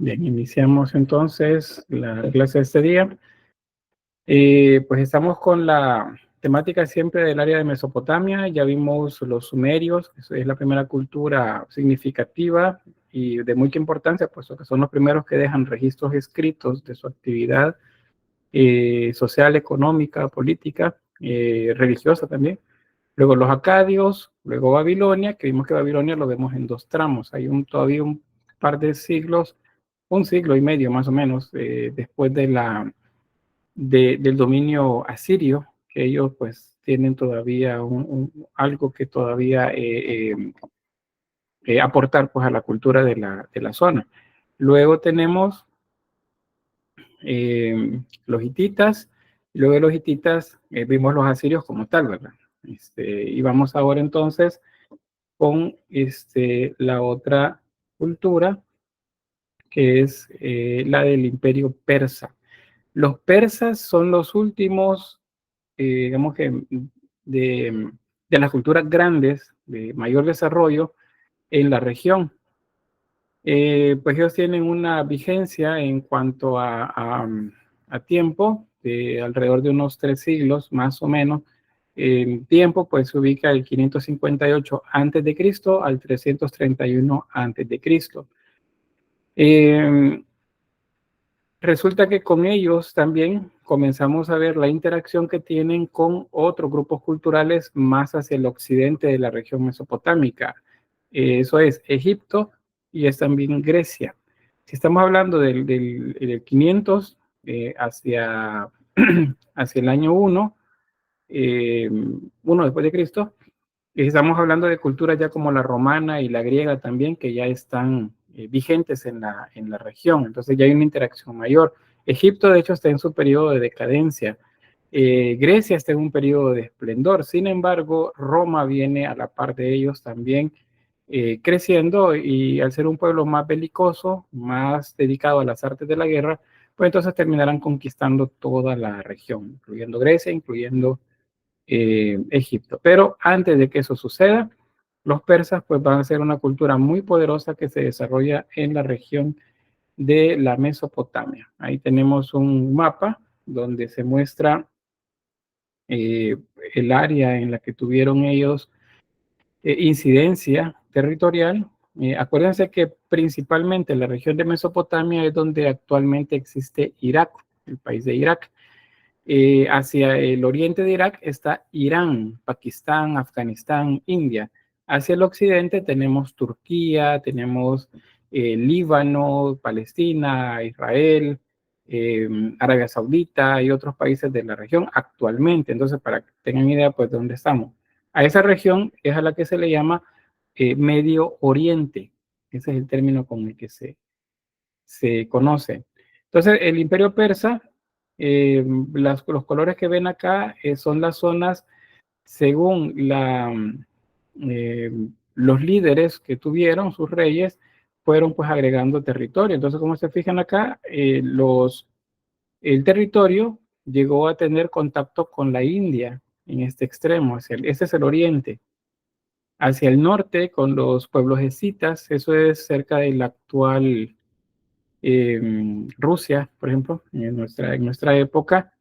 Bien, iniciamos entonces la clase de este día. Pues estamos con la temática siempre del área de Mesopotamia. Ya vimos los sumerios, que es la primera cultura significativa y de mucha importancia, puesto que son los primeros que dejan registros escritos de su actividad social, económica, política, religiosa también. Luego los acadios, luego Babilonia, que vimos que Babilonia lo vemos en dos tramos. Hay todavía un par de siglos, un siglo y medio más o menos, después del dominio asirio, que ellos pues tienen todavía algo que todavía aportar pues a la cultura de la zona. Luego tenemos los hititas, y luego de los hititas vimos los asirios como tal, ¿verdad? Y vamos ahora entonces con la otra cultura, que es la del imperio persa. Los persas son los últimos, digamos que, de las culturas grandes, de mayor desarrollo en la región. Pues ellos tienen una vigencia en cuanto a tiempo, de alrededor de unos 3 siglos, más o menos. El tiempo pues se ubica del 558 antes de Cristo al 331 antes de Cristo. Resulta que con ellos también comenzamos a ver la interacción que tienen con otros grupos culturales más hacia el occidente de la región mesopotámica. Eso es Egipto y es también Grecia. Si estamos hablando del 500 hacia, hacia el año 1, 1 después de Cristo, y estamos hablando de culturas ya como la romana y la griega también, que ya están vigentes en la región. Entonces ya hay una interacción mayor. Egipto, de hecho, está en su periodo de decadencia. Grecia está en un periodo de esplendor. Sin embargo, Roma viene a la par de ellos también creciendo, y al ser un pueblo más belicoso, más dedicado a las artes de la guerra, pues entonces terminarán conquistando toda la región, incluyendo Grecia, incluyendo Egipto. Pero antes de que eso suceda, los persas pues van a ser una cultura muy poderosa que se desarrolla en la región de la Mesopotamia. Ahí tenemos un mapa donde se muestra el área en la que tuvieron ellos incidencia territorial. Acuérdense que principalmente la región de Mesopotamia es donde actualmente existe Irak, el país de Irak. Hacia el oriente de Irak está Irán, Pakistán, Afganistán, India. Hacia el occidente tenemos Turquía, tenemos Líbano, Palestina, Israel, Arabia Saudita y otros países de la región actualmente. Entonces, para que tengan idea, pues, de dónde estamos. A esa región es a la que se le llama Medio Oriente. Ese es el término con el que se conoce. Entonces, el imperio persa, los colores que ven acá son las zonas según los líderes que tuvieron, sus reyes, fueron pues agregando territorio. Entonces, como se fijan acá, el territorio llegó a tener contacto con la India en este extremo, este es el oriente. Hacia el norte, con los pueblos escitas, eso es cerca del actual Rusia, por ejemplo, en nuestra época.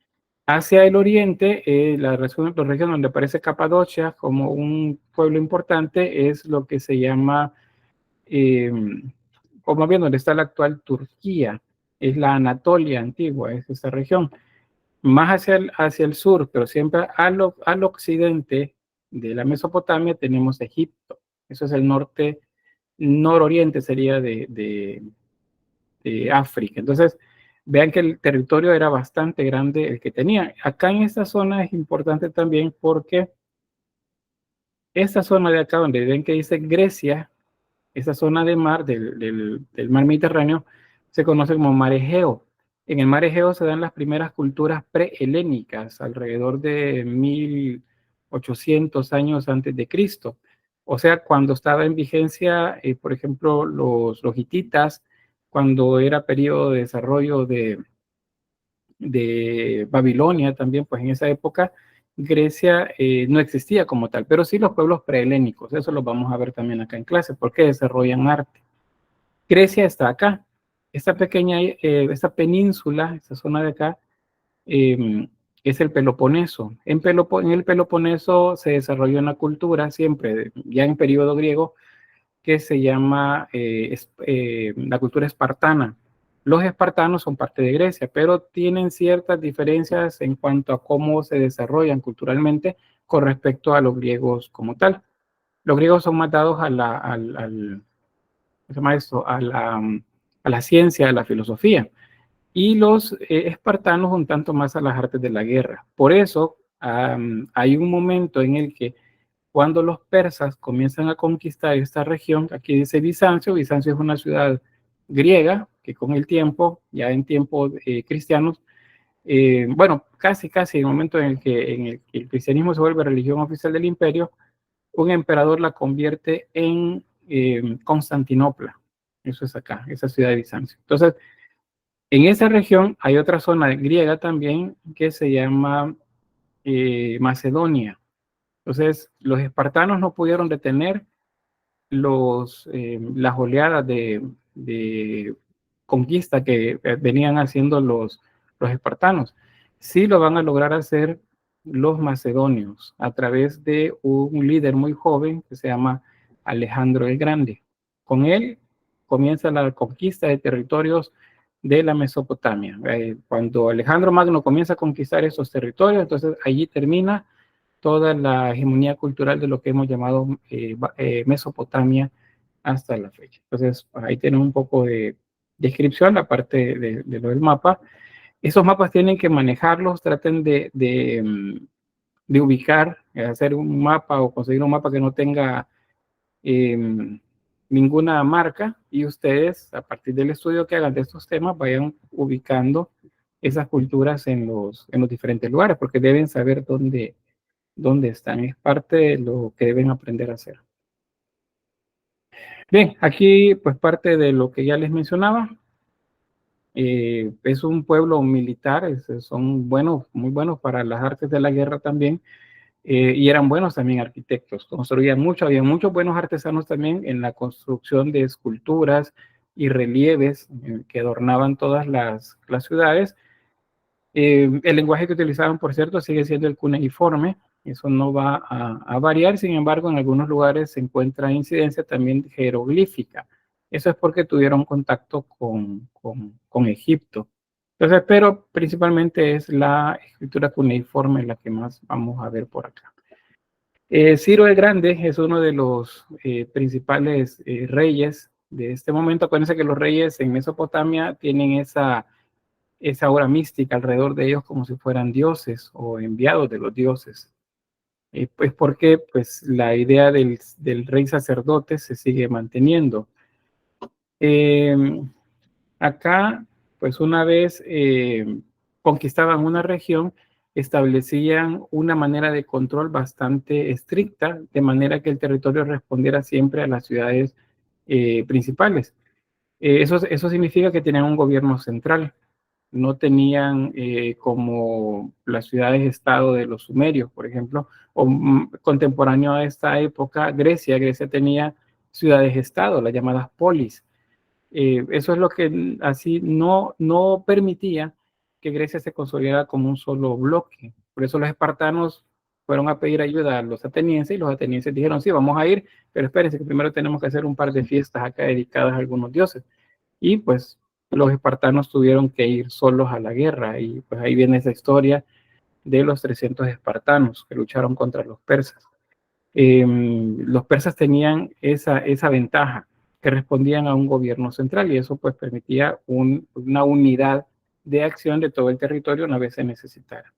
Hacia el oriente, la región donde aparece Capadocia como un pueblo importante es lo que se llama, como bien donde está la actual Turquía, es la Anatolia antigua, es esta región. Más hacia el sur, pero siempre al occidente de la Mesopotamia tenemos Egipto. Eso es el nororiente sería de África. Entonces, vean que el territorio era bastante grande el que tenía. Acá en esta zona es importante también porque esta zona de acá, donde ven que dice Grecia, esa zona de mar, del mar Mediterráneo, se conoce como mar Egeo. En el mar Egeo se dan las primeras culturas prehelénicas, alrededor de 1800 años antes de Cristo. O sea, cuando estaba en vigencia, por ejemplo, los hititas, cuando era periodo de desarrollo de Babilonia también, pues en esa época Grecia no existía como tal, pero sí los pueblos prehelénicos, eso lo vamos a ver también acá en clase, porque desarrollan arte. Grecia está acá, Esta pequeña, esta península, esta zona de acá, es el Peloponeso. En el Peloponeso se desarrolló una cultura siempre, ya en periodo griego, que se llama la cultura espartana. Los espartanos son parte de Grecia, pero tienen ciertas diferencias en cuanto a cómo se desarrollan culturalmente con respecto a los griegos como tal. Los griegos son más dados ¿cómo se llama esto? A la ciencia, a la filosofía, y los espartanos un tanto más a las artes de la guerra. Por eso hay un momento en el que cuando los persas comienzan a conquistar esta región, aquí dice Bizancio, Bizancio es una ciudad griega que con el tiempo, ya en tiempos cristianos, bueno, casi en el momento en el que el cristianismo se vuelve religión oficial del imperio, un emperador la convierte en Constantinopla. Eso es acá, esa ciudad de Bizancio. Entonces, en esa región hay otra zona griega también que se llama Macedonia. Entonces, los espartanos no pudieron detener las oleadas de conquista que venían haciendo los espartanos. Sí lo van a lograr hacer los macedonios a través de un líder muy joven que se llama Alejandro el Grande. Con él comienza la conquista de territorios de la Mesopotamia. Cuando Alejandro Magno comienza a conquistar esos territorios, entonces allí termina toda la hegemonía cultural de lo que hemos llamado Mesopotamia hasta la fecha. Entonces, ahí tienen un poco de descripción, la parte de lo del mapa. Esos mapas tienen que manejarlos, traten de ubicar, hacer un mapa o conseguir un mapa que no tenga ninguna marca, y ustedes, a partir del estudio que hagan de estos temas, vayan ubicando esas culturas en los diferentes lugares, porque deben saber dónde están. Es parte de lo que deben aprender a hacer. Bien, aquí pues parte de lo que ya les mencionaba. Es un pueblo militar, son buenos, muy buenos para las artes de la guerra también, y eran buenos también arquitectos, construían mucho, había muchos buenos artesanos también en la construcción de esculturas y relieves que adornaban todas las ciudades. El lenguaje que utilizaban, por cierto, sigue siendo el cuneiforme, eso no va a variar. Sin embargo, en algunos lugares se encuentra incidencia también jeroglífica. Eso es porque tuvieron contacto con Egipto. Entonces, pero principalmente es la escritura cuneiforme la que más vamos a ver por acá. Ciro el Grande es uno de los principales reyes de este momento. Acuérdense que los reyes en Mesopotamia tienen esa aura mística alrededor de ellos como si fueran dioses o enviados de los dioses. Pues porque pues, la idea del rey sacerdote se sigue manteniendo. Acá, pues una vez conquistaban una región, establecían una manera de control bastante estricta, de manera que el territorio respondiera siempre a las ciudades principales. Eso significa que tenían un gobierno central, no tenían como las ciudades-estado de los sumerios, por ejemplo, o contemporáneo a esta época, Grecia tenía ciudades-estado, las llamadas polis. Eso es lo que así no permitía que Grecia se consolidara como un solo bloque. Por eso los espartanos fueron a pedir ayuda a los atenienses, y los atenienses dijeron, sí, vamos a ir, pero espérense que primero tenemos que hacer un par de fiestas acá dedicadas a algunos dioses. Y pues los espartanos tuvieron que ir solos a la guerra, y pues ahí viene esa historia de los 300 espartanos que lucharon contra los persas. Los persas tenían esa ventaja, que respondían a un gobierno central, y eso pues permitía una unidad de acción de todo el territorio una vez se necesitara.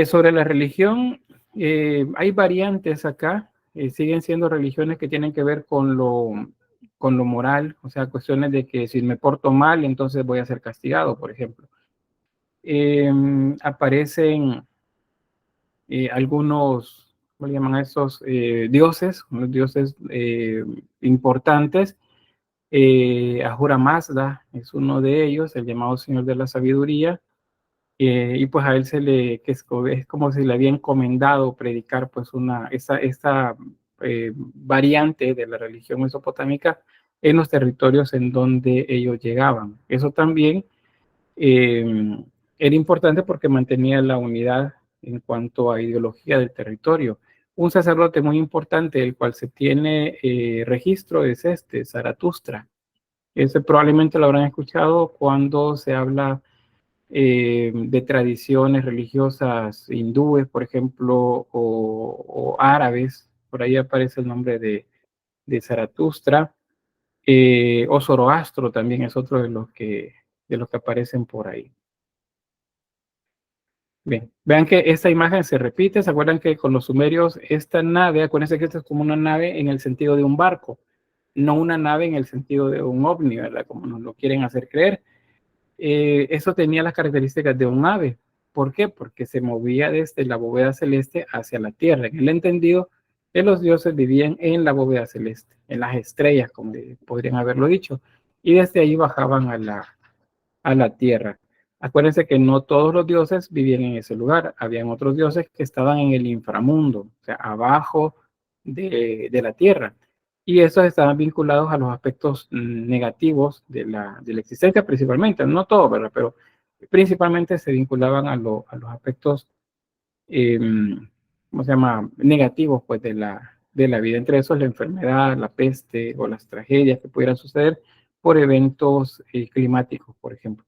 Sobre la religión, hay variantes acá, siguen siendo religiones que tienen que ver con lo moral, o sea, cuestiones de que si me porto mal, entonces voy a ser castigado, por ejemplo. Aparecen algunos, ¿cómo le llaman a esos? Dioses, unos dioses importantes. Ahura Mazda es uno de ellos, el llamado Señor de la Sabiduría. Y pues a él que es como si le había encomendado predicar pues esta variante de la religión mesopotámica en los territorios en donde ellos llegaban. Eso también era importante porque mantenía la unidad en cuanto a ideología del territorio. Un sacerdote muy importante del cual se tiene registro es Zaratustra. Ese probablemente lo habrán escuchado cuando se habla de tradiciones religiosas hindúes, por ejemplo, o árabes. Por ahí aparece el nombre de Zaratustra. O Zoroastro también es otro de los que aparecen por ahí. Bien, vean que esta imagen se repite. ¿Se acuerdan que con los sumerios esta nave, acuérdense que esta es como una nave en el sentido de un barco, no una nave en el sentido de un ovni, ¿verdad? Como nos lo quieren hacer creer. Eso tenía las características de un ave. ¿Por qué? Porque se movía desde la bóveda celeste hacia la tierra, en el entendido que los dioses vivían en la bóveda celeste, en las estrellas, como podrían haberlo dicho, y desde ahí bajaban a la tierra. Acuérdense que no todos los dioses vivían en ese lugar, habían otros dioses que estaban en el inframundo, o sea, abajo de la tierra. Y esos estaban vinculados a los aspectos negativos de la existencia, principalmente, no todo, ¿verdad? Pero principalmente se vinculaban a los aspectos, eh, ¿cómo se llama? Negativos, pues, de la vida. Entre esos, la enfermedad, la peste o las tragedias que pudieran suceder por eventos climáticos, por ejemplo.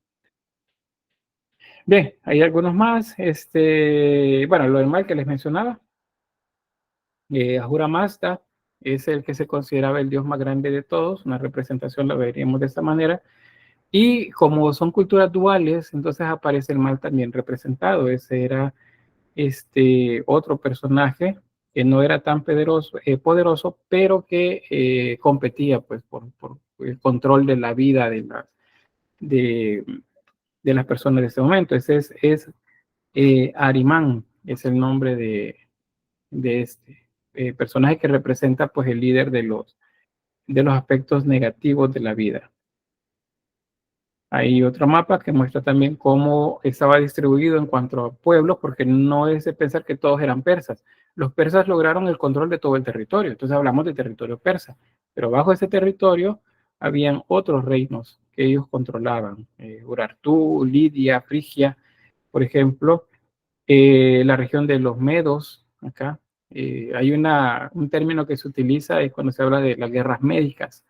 Bien, hay algunos más. Bueno, lo del mal que les mencionaba, Ahura Mazda es el que se consideraba el dios más grande de todos, una representación la veríamos de esta manera. Y como son culturas duales, entonces aparece el mal también representado. Ese era otro personaje que no era tan poderoso, pero que competía pues, por el control de la vida de, de las personas de este momento. Ese es Arimán, es el nombre de este personaje que representa pues el líder de los aspectos negativos de la vida. Hay otro mapa que muestra también cómo estaba distribuido en cuanto a pueblos, porque no es de pensar que todos eran persas. Los persas lograron el control de todo el territorio, entonces hablamos de territorio persa, pero bajo ese territorio habían otros reinos que ellos controlaban, Urartu, Lidia, Frigia, por ejemplo, la región de los Medos, acá. Hay un término que se utiliza es cuando se habla de las guerras médicas.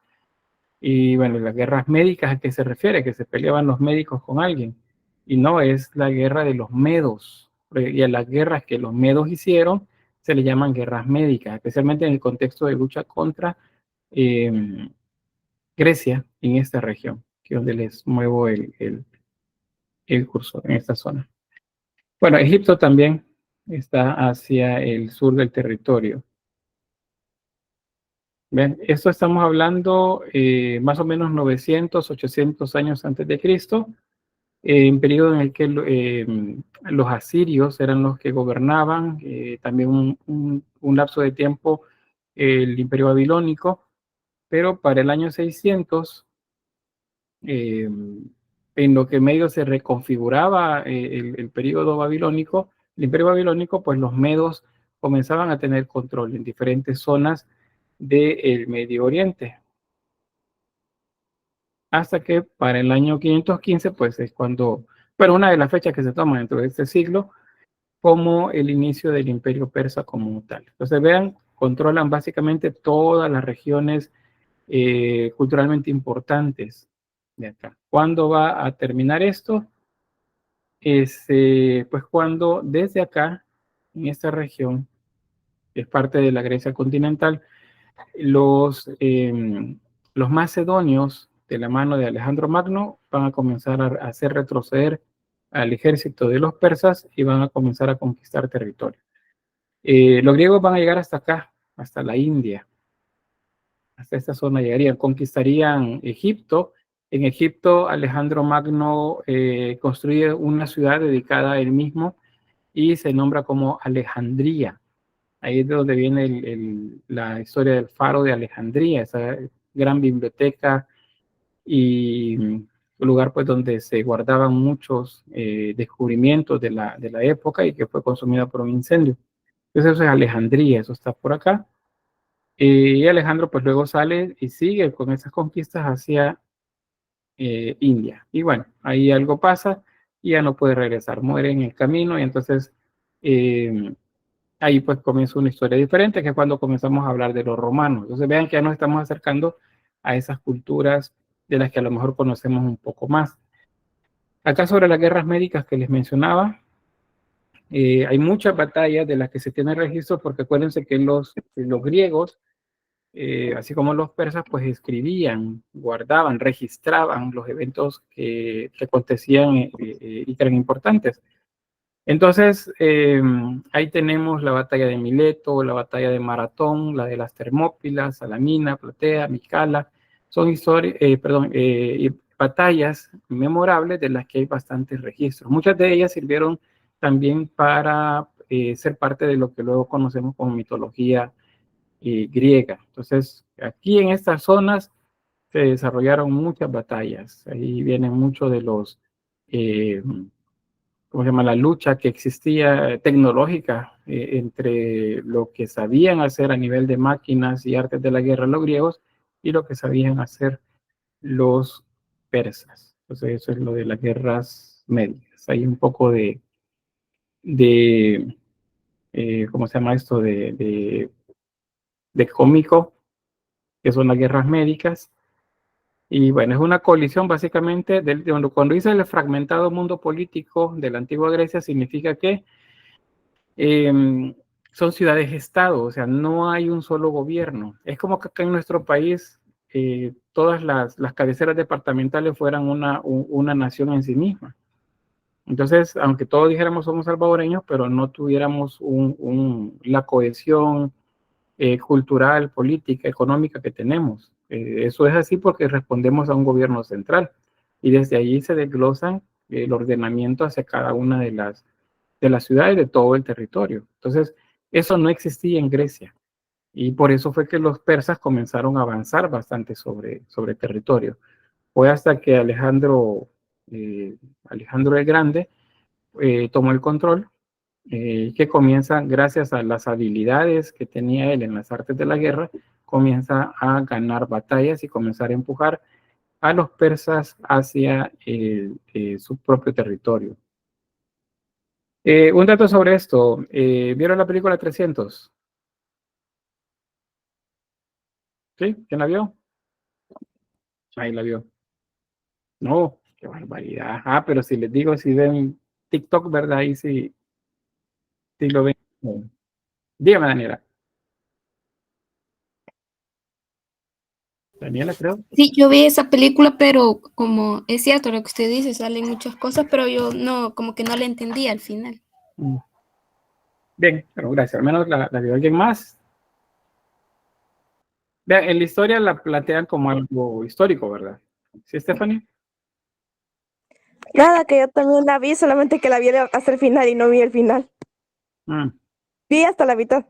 Y bueno, las guerras médicas, ¿a qué se refiere? Que se peleaban los médicos con alguien. Y no, es la guerra de los medos. Y a las guerras que los medos hicieron se le llaman guerras médicas, especialmente en el contexto de lucha contra Grecia en esta región, que es donde les muevo el cursor en esta zona. Bueno, Egipto también está hacia el sur del territorio. ¿Ven? Esto estamos hablando más o menos 900, 800 años antes de Cristo, en periodo en el que los asirios eran los que gobernaban, también un lapso de tiempo el imperio babilónico, pero para el año 600, en lo que medio se reconfiguraba el periodo babilónico, el imperio babilónico, pues los medos comenzaban a tener control en diferentes zonas del Medio Oriente. Hasta que para el año 515, pues es cuando, bueno, una de las fechas que se toman dentro de este siglo, como el inicio del imperio persa como tal. Entonces vean, controlan básicamente todas las regiones culturalmente importantes de acá. ¿Cuándo va a terminar esto? Pues cuando desde acá, en esta región, que es parte de la Grecia continental, los macedonios, de la mano de Alejandro Magno, van a comenzar a hacer retroceder al ejército de los persas y van a comenzar a conquistar territorio. Los griegos van a llegar hasta acá, hasta la India, hasta esta zona llegarían, conquistarían Egipto. En Egipto, Alejandro Magno construye una ciudad dedicada a él mismo y se nombra como Alejandría. Ahí es de donde viene la historia del faro de Alejandría, esa gran biblioteca y lugar pues donde se guardaban muchos descubrimientos de la época y que fue consumida por un incendio. Entonces eso es Alejandría, eso está por acá. Y Alejandro pues luego sale y sigue con esas conquistas hacia India. Y bueno, ahí algo pasa y ya no puede regresar, muere en el camino y entonces ahí pues comienza una historia diferente, que es cuando comenzamos a hablar de los romanos. Entonces vean que ya nos estamos acercando a esas culturas de las que a lo mejor conocemos un poco más. Acá sobre las guerras médicas que les mencionaba, hay muchas batallas de las que se tiene registro, porque acuérdense que los griegos, así como los persas, pues escribían, guardaban, registraban los eventos que acontecían y que eran importantes. Entonces, ahí tenemos la batalla de Mileto, la batalla de Maratón, la de las Termópilas, Salamina, Platea, Micala. Son batallas memorables de las que hay bastantes registros. Muchas de ellas sirvieron también para ser parte de lo que luego conocemos como mitología griega. Entonces, aquí en estas zonas se desarrollaron muchas batallas. Ahí vienen muchos de los... ¿cómo se llama? La lucha que existía tecnológica entre lo que sabían hacer a nivel de máquinas y artes de la guerra los griegos y lo que sabían hacer los persas. Entonces eso es lo de las guerras médicas. Hay un poco de ¿cómo se llama esto? De cómico, que son las guerras médicas. Y bueno, es una colisión básicamente, cuando dice el fragmentado mundo político de la antigua Grecia, significa que son ciudades-estado, o sea, no hay un solo gobierno. Es como que acá en nuestro país todas las cabeceras departamentales fueran una nación en sí misma. Entonces, aunque todos dijéramos somos salvadoreños, pero no tuviéramos la cohesión cultural, política, económica que tenemos. Eso es así porque respondemos a un gobierno central y desde allí se desglosan el ordenamiento hacia cada una de las ciudades de todo el territorio. Entonces, eso no existía en Grecia y por eso fue que los persas comenzaron a avanzar bastante sobre territorio. Fue hasta que Alejandro el Grande tomó el control, que comienza, gracias a las habilidades que tenía él en las artes de la guerra, comienza a ganar batallas y comenzar a empujar a los persas hacia su propio territorio. Un dato sobre esto. ¿Vieron la película 300? ¿Sí? ¿Quién la vio? Ahí la vio. No, qué barbaridad. Ah, pero si les digo, si ven TikTok, ¿verdad? Ahí sí, sí lo ven. Dígame, Daniela. Daniela, creo. Sí, yo vi esa película, pero como es cierto lo que usted dice, salen muchas cosas, pero yo no, como que no la entendí al final. Bien, pero gracias. Al menos la vio alguien más. Vean, en la historia la plantean como algo histórico, ¿verdad? ¿Sí, Stephanie? Nada, que yo también la vi, solamente que la vi hasta el final y no vi el final. Mm, Vi hasta la mitad.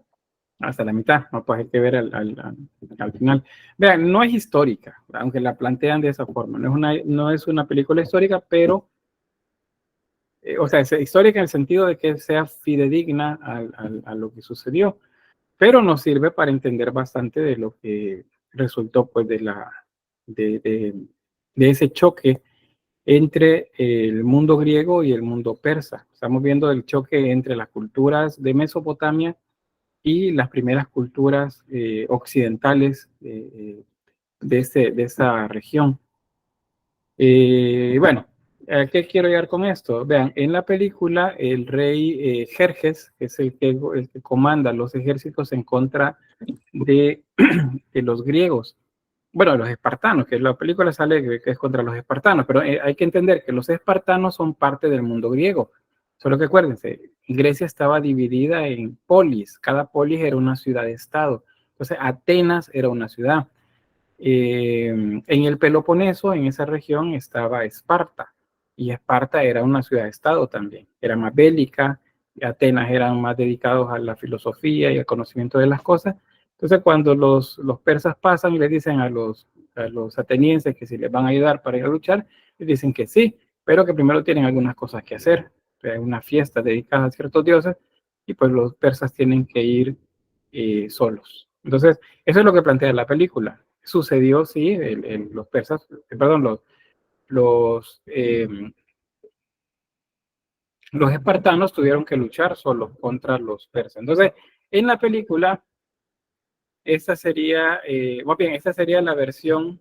hasta la mitad, no, pues hay que ver al final. Vean, no es histórica, aunque la plantean de esa forma. No es una película histórica, pero, o sea, es histórica en el sentido de que sea fidedigna a lo que sucedió, pero nos sirve para entender bastante de lo que resultó, pues, de, de, de ese choque entre el mundo griego y el mundo persa. Estamos viendo el choque entre las culturas de Mesopotamia y las primeras culturas occidentales de esa región. Bueno, ¿a qué quiero llegar con esto? Vean, en la película el rey Jerjes, que es el que comanda los ejércitos en contra de, de los griegos, bueno, los espartanos, que la película sale que es contra los espartanos, pero hay que entender que los espartanos son parte del mundo griego. Solo que acuérdense, Grecia estaba dividida en polis, cada polis era una ciudad-estado. Entonces, Atenas era una ciudad. En el Peloponeso, en esa región, estaba Esparta, y Esparta era una ciudad-estado también, era más bélica, y Atenas eran más dedicados a la filosofía y al conocimiento de las cosas. Entonces, cuando los persas pasan y les dicen a los atenienses que si les van a ayudar para ir a luchar, les dicen que sí, pero que primero tienen algunas cosas que hacer. Hay una fiesta dedicada a ciertos dioses, y pues los persas tienen que ir solos. Entonces, eso es lo que plantea la película. Sucedió, sí, los persas, perdón, los, eh, los espartanos tuvieron que luchar solos contra los persas. Entonces, en la película, esta sería, más bien, esta sería la versión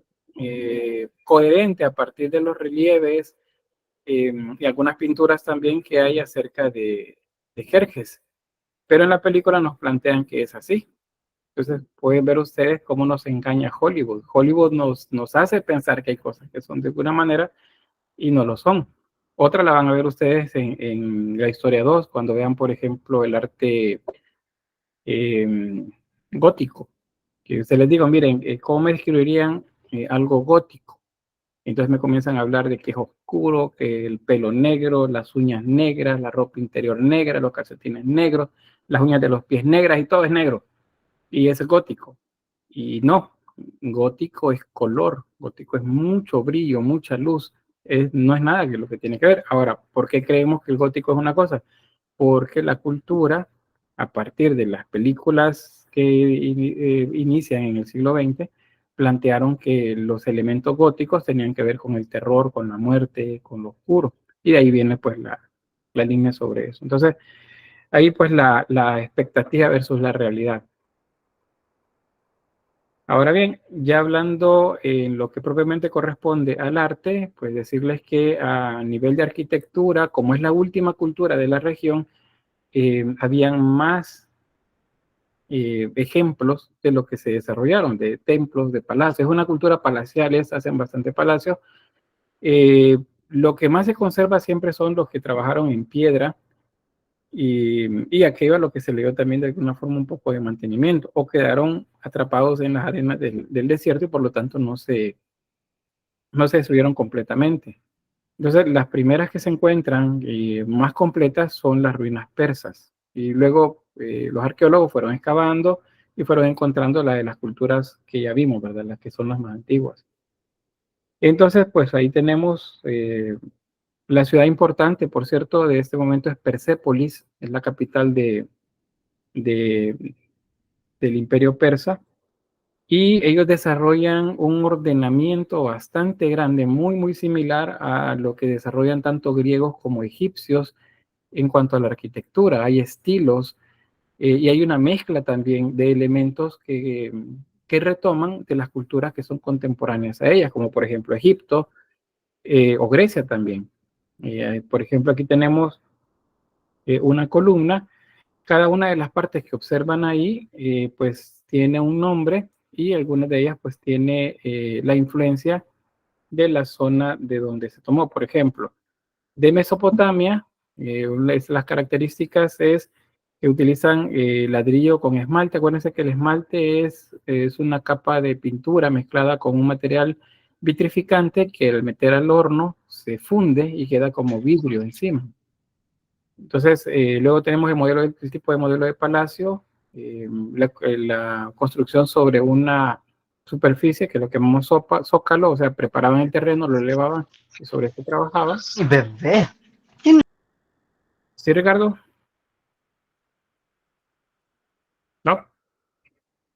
coherente a partir de los relieves y algunas pinturas también que hay acerca de Jerjes. Pero en la película nos plantean que es así. Entonces pueden ver ustedes cómo nos engaña Hollywood. Hollywood nos hace pensar que hay cosas que son de alguna manera y no lo son. Otra la van a ver ustedes en la historia 2, cuando vean, por ejemplo, el arte gótico. Que se les digo, miren, ¿cómo me describirían algo gótico? Entonces me comienzan a hablar de que es oscuro, que el pelo negro, las uñas negras, la ropa interior negra, los calcetines negros, las uñas de los pies negras y todo es negro. Y es gótico. Y no, gótico es color, gótico es mucho brillo, mucha luz. No es nada que lo que tiene que ver. Ahora, ¿por qué creemos que el gótico es una cosa? Porque la cultura, a partir de las películas que inician en el siglo XX, plantearon que los elementos góticos tenían que ver con el terror, con la muerte, con lo oscuro. Y de ahí viene pues la línea sobre eso. Entonces, ahí pues la expectativa versus la realidad. Ahora bien, ya hablando en lo que propiamente corresponde al arte, pues decirles que a nivel de arquitectura, como es la última cultura de la región, habían más ejemplos de lo que se desarrollaron, de templos, de palacios. Es una cultura palaciales, hacen bastante palacios. Lo que más se conserva siempre son los que trabajaron en piedra, y aquello a lo que se le dio también de alguna forma un poco de mantenimiento, o quedaron atrapados en las arenas del desierto y por lo tanto no se destruyeron completamente. Entonces, las primeras que se encuentran más completas son las ruinas persas. Y luego los arqueólogos fueron excavando y fueron encontrando la de las culturas que ya vimos, ¿verdad? Las que son las más antiguas. Entonces, pues ahí tenemos la ciudad importante, por cierto, de este momento es Persépolis, es la capital de, del Imperio Persa. Y ellos desarrollan un ordenamiento bastante grande, muy, muy similar a lo que desarrollan tanto griegos como egipcios en cuanto a la arquitectura. Hay estilos y hay una mezcla también de elementos que retoman de las culturas que son contemporáneas a ellas, como por ejemplo Egipto o Grecia también. Por ejemplo, aquí tenemos una columna. Cada una de las partes que observan ahí, pues tiene un nombre y algunas de ellas pues tiene la influencia de la zona de donde se tomó. Por ejemplo, de Mesopotamia, las características es que utilizan ladrillo con esmalte. Acuérdense que el esmalte es una capa de pintura mezclada con un material vitrificante que al meter al horno se funde y queda como vidrio encima. Entonces, luego tenemos el tipo de modelo de palacio, la construcción sobre una superficie que lo que llamamos zócalo, o sea, preparaban el terreno, lo elevaban y sobre esto trabajaban. Bebé. ¿Sí, Ricardo? ¿No?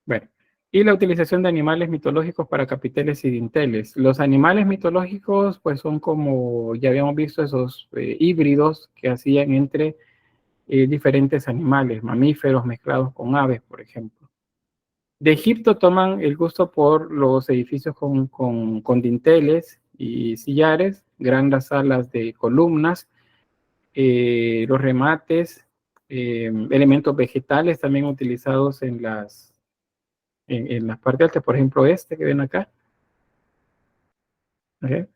Bueno. Y la utilización de animales mitológicos para capiteles y dinteles. Los animales mitológicos, pues son como, ya habíamos visto, esos híbridos que hacían entre diferentes animales, mamíferos mezclados con aves, por ejemplo. De Egipto toman el gusto por los edificios con dinteles y sillares, grandes salas de columnas, los remates, elementos vegetales también utilizados en las partes altas, por ejemplo este que ven acá, ¿okay?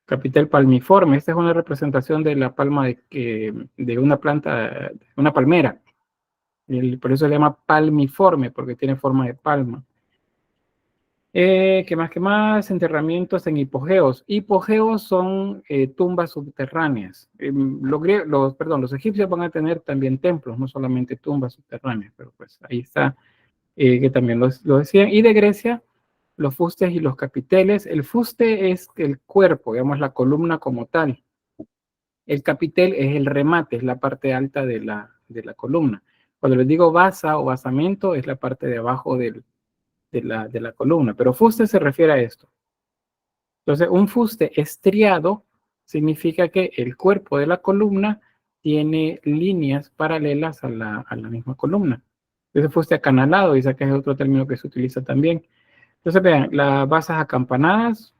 Capitel palmiforme. Esta es una representación de la palma de una planta, una palmera. Por eso se llama palmiforme, porque tiene forma de palma. ¿Qué más? ¿Qué más? Enterramientos en hipogeos. Hipogeos son tumbas subterráneas. Los egipcios van a tener también templos, no solamente tumbas subterráneas, pero pues ahí está, que también lo decían. Y de Grecia, los fustes y los capiteles. El fuste es el cuerpo, digamos, la columna como tal. El capitel es el remate, es la parte alta de la columna. Cuando les digo basa o basamento, es la parte de abajo de la columna, pero fuste se refiere a esto. Entonces, un fuste estriado significa que el cuerpo de la columna tiene líneas paralelas a la misma columna. Ese fuste acanalado, dice que es otro término que se utiliza también. Entonces, vean, las basas acampanadas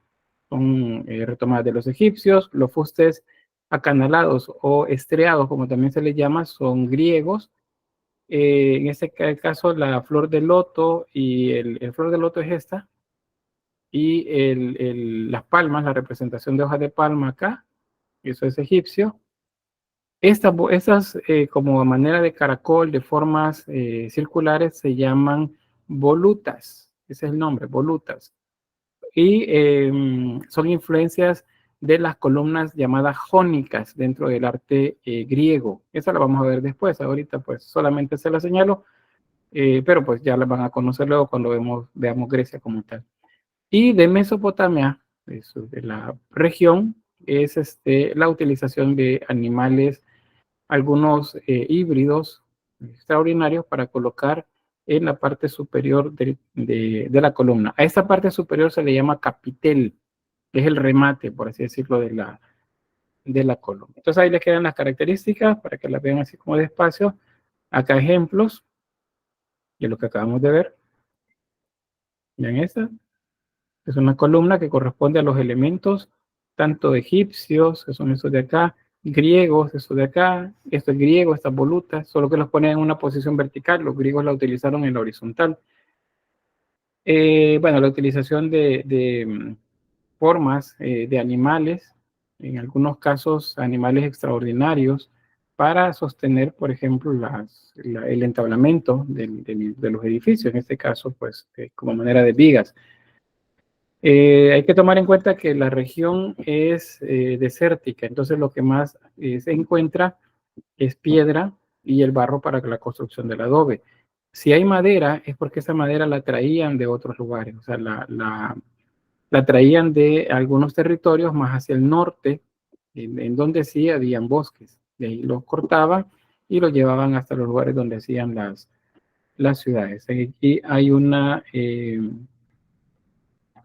son retomadas de los egipcios, los fustes acanalados o estriados, como también se les llama, son griegos. En este caso, la flor de loto y el flor de loto es esta, y las palmas, la representación de hojas de palma acá, eso es egipcio. Estas como a manera de caracol, de formas circulares, se llaman volutas. Ese es el nombre, volutas. Y son influencias de las columnas llamadas jónicas dentro del arte griego. Esa la vamos a ver después. Ahorita pues solamente se la señalo, pero pues ya la van a conocer luego cuando veamos Grecia como tal. Y de Mesopotamia, de la región, es la utilización de animales, algunos híbridos extraordinarios para colocar en la parte superior de la columna. A esta parte superior se le llama capitel, que es el remate, por así decirlo, de la columna. Entonces ahí les quedan las características para que las vean así como despacio. Acá ejemplos de lo que acabamos de ver. Vean esta. Es una columna que corresponde a los elementos tanto egipcios, que son estos de acá, griegos, estos de acá, esto es griego, estas volutas, solo que los ponen en una posición vertical, los griegos la utilizaron en la horizontal. Bueno, la utilización de formas de animales, en algunos casos animales extraordinarios, para sostener, por ejemplo, el entablamento de los edificios, en este caso, pues, como manera de vigas. Hay que tomar en cuenta que la región es desértica, entonces lo que más se encuentra es piedra y el barro para la construcción del adobe. Si hay madera, es porque esa madera la traían de otros lugares, o sea, la traían de algunos territorios más hacia el norte, en donde sí habían bosques. De ahí los cortaban y los llevaban hasta los lugares donde hacían las ciudades. Aquí hay una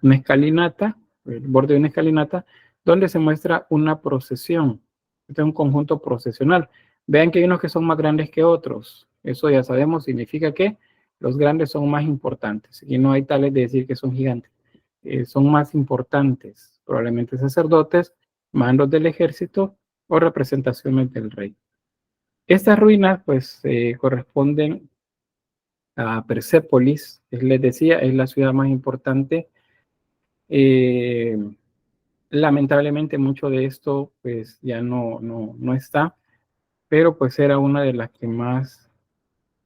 escalinata, el borde de una escalinata, donde se muestra una procesión. Este es un conjunto procesional. Vean que hay unos que son más grandes que otros. Eso ya sabemos, significa que los grandes son más importantes. Y no hay tales de decir que son gigantes. Son más importantes, probablemente sacerdotes, mandos del ejército o representaciones del rey. Estas ruinas, pues, corresponden a Persépolis. Les decía, es la ciudad más importante. Lamentablemente mucho de esto pues ya no está, pero pues era una de las que más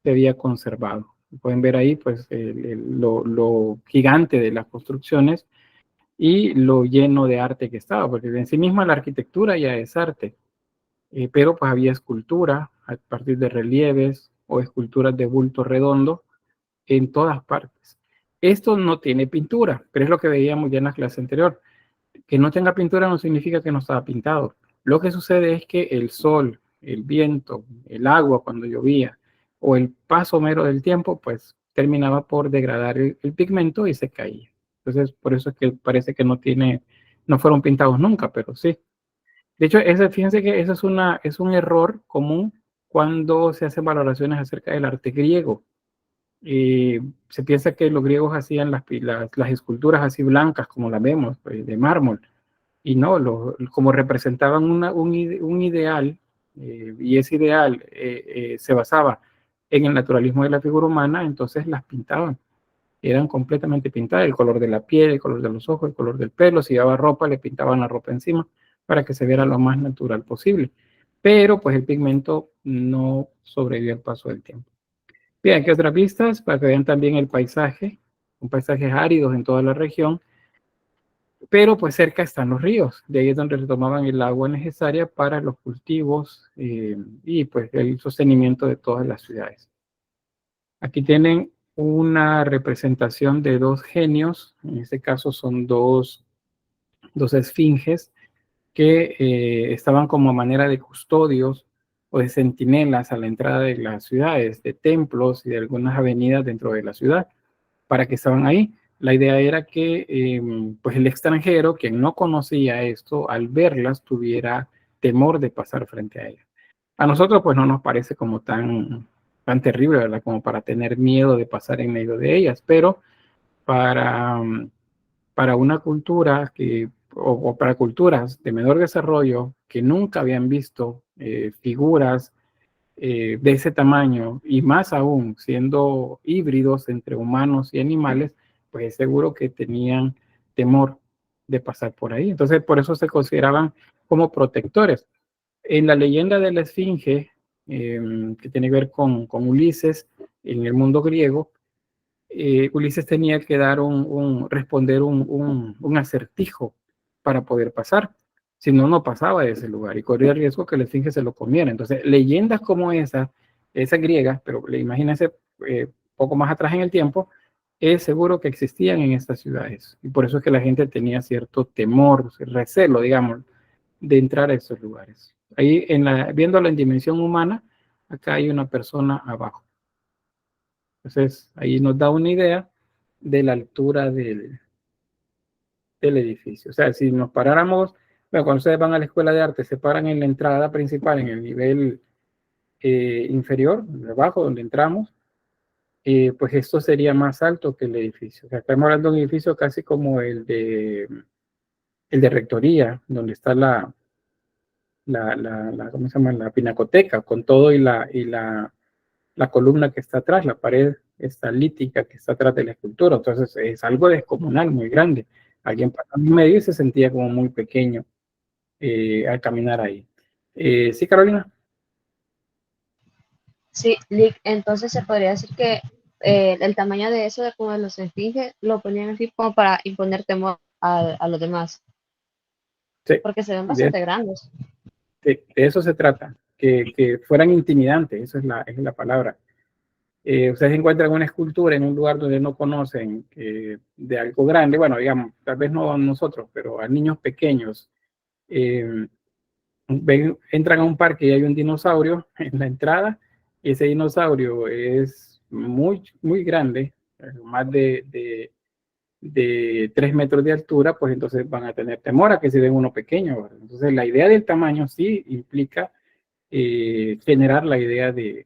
se había conservado. Pueden ver ahí pues lo gigante de las construcciones y lo lleno de arte que estaba, porque en sí misma la arquitectura ya es arte, pero pues había escultura a partir de relieves o esculturas de bulto redondo en todas partes. Esto no tiene pintura, pero es lo que veíamos ya en la clase anterior. Que no tenga pintura no significa que no estaba pintado. Lo que sucede es que el sol, el viento, el agua cuando llovía o el paso mero del tiempo, pues terminaba por degradar el pigmento y se caía. Entonces, por eso es que parece que no fueron pintados nunca, pero sí. De hecho, fíjense que eso es un error común cuando se hacen valoraciones acerca del arte griego. Se piensa que los griegos hacían las esculturas así blancas, como las vemos, pues, de mármol, y no, como representaban un ideal, y ese ideal se basaba en el naturalismo de la figura humana, entonces las pintaban, eran completamente pintadas, el color de la piel, el color de los ojos, el color del pelo, si llevaba ropa, le pintaban la ropa encima, para que se viera lo más natural posible, pero pues el pigmento no sobrevivió al paso del tiempo. Bien, aquí otras vistas para que vean también el paisaje, un paisajes áridos en toda la región, pero pues cerca están los ríos, de ahí es donde tomaban el agua necesaria para los cultivos y pues el sostenimiento de todas las ciudades. Aquí tienen una representación de dos genios, en este caso son dos esfinges que estaban como manera de custodios o de centinelas a la entrada de las ciudades, de templos y de algunas avenidas dentro de la ciudad, para que estaban ahí. La idea era que pues el extranjero, quien no conocía esto, al verlas tuviera temor de pasar frente a ellas. A nosotros pues no nos parece como tan terrible, ¿verdad? Como para tener miedo de pasar en medio de ellas, pero para, para una cultura o para culturas de menor desarrollo que nunca habían visto figuras de ese tamaño, y más aún siendo híbridos entre humanos y animales, pues es seguro que tenían temor de pasar por ahí. Entonces, por eso se consideraban como protectores. En la leyenda de la Esfinge, que tiene que ver con Ulises en el mundo griego, Ulises tenía que dar responder un acertijo para poder pasar. Si no, no pasaba de ese lugar y corría el riesgo que la esfinge se lo comiera. Entonces, leyendas como esas griegas, pero imagínense poco más atrás en el tiempo, es seguro que existían en estas ciudades. Y por eso es que la gente tenía cierto temor, recelo, digamos, de entrar a esos lugares. Ahí, viéndolo en dimensión humana, acá hay una persona abajo. Entonces, ahí nos da una idea de la altura del edificio. O sea, si nos paráramos, bueno, cuando ustedes van a la escuela de arte, se paran en la entrada principal, en el nivel inferior, de abajo, donde entramos, pues esto sería más alto que el edificio. O sea, estamos hablando de un edificio casi como el de rectoría, donde está ¿cómo se llama? La pinacoteca, con todo y la columna que está atrás, la pared esta lítica que está atrás de la escultura. Entonces es algo descomunal, muy grande. Alguien pasando en medio y se sentía como muy pequeño al caminar ahí. Sí, Carolina. Sí, Lick, entonces se podría decir que el tamaño de eso, de como de los esfinges, lo ponían así como para imponer temor a los demás, Sí, porque se ven bastante grandes. de eso se trata, que fueran intimidantes, esa es la palabra. Ustedes encuentran una escultura en un lugar donde no conocen de algo grande, bueno, digamos, tal vez no a nosotros, pero a niños pequeños, entran a un parque y hay un dinosaurio en la entrada, y ese dinosaurio es muy, muy grande, más de 3 metros de altura, pues entonces van a tener temor a que se den uno pequeño, ¿verdad? Entonces la idea del tamaño sí implica generar la idea de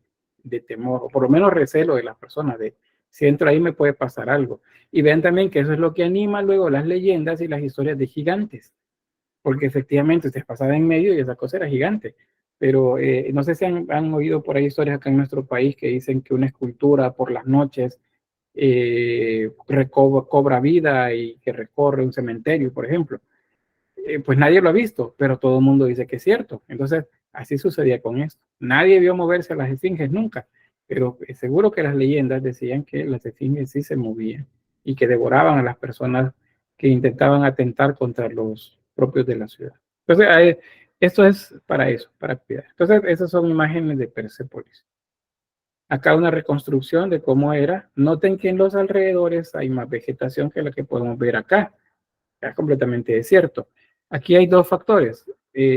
temor, o por lo menos recelo de las personas, de si entro ahí me puede pasar algo. Y vean también que eso es lo que anima luego las leyendas y las historias de gigantes, porque efectivamente usted pasaba en medio y esa cosa era gigante. Pero no sé si han oído por ahí historias acá en nuestro país que dicen que una escultura por las noches cobra vida y que recorre un cementerio, por ejemplo. Pues nadie lo ha visto, pero todo el mundo dice que es cierto. Entonces, así sucedía con esto. Nadie vio moverse a las esfinges nunca, pero seguro que las leyendas decían que las esfinges sí se movían y que devoraban a las personas que intentaban atentar contra los propios de la ciudad. Entonces, esto es para eso, para cuidar. Entonces, esas son imágenes de Persépolis. Acá una reconstrucción de cómo era. Noten que en los alrededores hay más vegetación que la que podemos ver acá. Es completamente desierto. Aquí hay dos factores.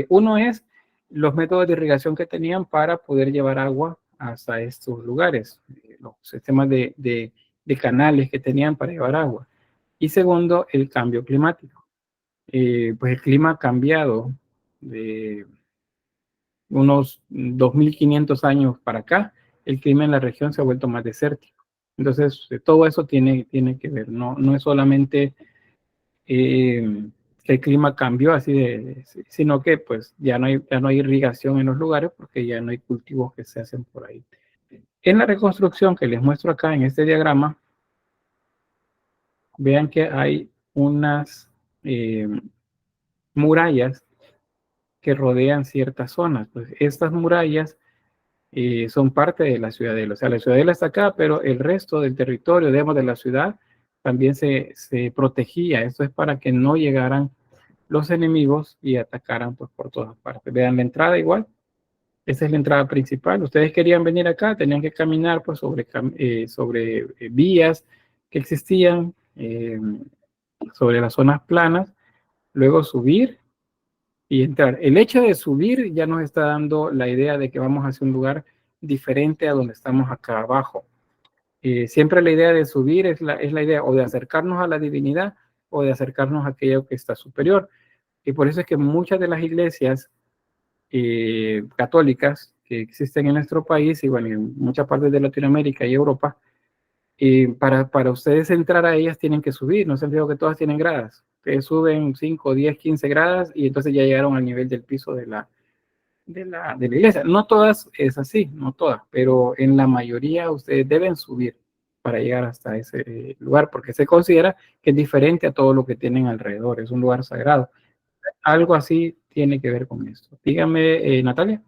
Uno es los métodos de irrigación que tenían para poder llevar agua hasta estos lugares, los sistemas de canales que tenían para llevar agua. Y segundo, el cambio climático. Pues el clima ha cambiado de unos 2500 años para acá. El clima en la región se ha vuelto más desértico. Entonces, todo eso tiene que ver. No es solamente que el clima cambió así sino que pues ya no hay irrigación en los lugares porque ya no hay cultivos que se hacen por ahí. En la reconstrucción que les muestro acá en este diagrama, vean que hay unas murallas que rodean ciertas zonas. Pues estas murallas son parte de la ciudadela. O sea, la ciudadela está acá, pero el resto del territorio, digamos, de la ciudad también se protegía. Esto es para que no llegaran los enemigos y atacaran pues, por todas partes. Vean la entrada igual. Esta es la entrada principal. Ustedes querían venir acá, tenían que caminar pues, sobre vías que existían, sobre las zonas planas, luego subir y entrar. El hecho de subir ya nos está dando la idea de que vamos hacia un lugar diferente a donde estamos acá abajo. Siempre la idea de subir es la idea o de acercarnos a la divinidad o de acercarnos a aquello que está superior. Y por eso es que muchas de las iglesias católicas que existen en nuestro país y bueno, en muchas partes de Latinoamérica y Europa, para ustedes entrar a ellas tienen que subir, no es el sentido que todas tienen gradas. Ustedes suben 5, 10, 15 gradas y entonces ya llegaron al nivel del piso de la iglesia. No todas es así, no todas, pero en la mayoría ustedes deben subir para llegar hasta ese lugar, porque se considera que es diferente a todo lo que tienen alrededor, es un lugar sagrado. Algo así tiene que ver con esto. Dígame, Natalia.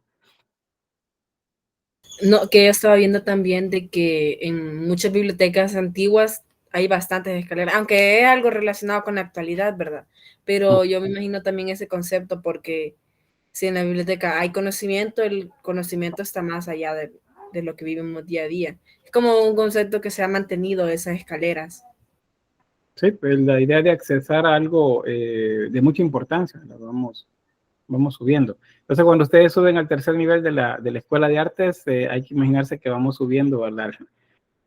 No, que yo estaba viendo también de que en muchas bibliotecas antiguas hay bastantes escaleras, aunque es algo relacionado con la actualidad, ¿verdad? Pero yo me imagino también ese concepto porque si en la biblioteca hay conocimiento, el conocimiento está más allá de lo que vivimos día a día. Es como un concepto que se ha mantenido esas escaleras. Sí, pues la idea de accesar a algo de mucha importancia, la vamos subiendo. Entonces, cuando ustedes suben al tercer nivel de la escuela de artes, hay que imaginarse que vamos subiendo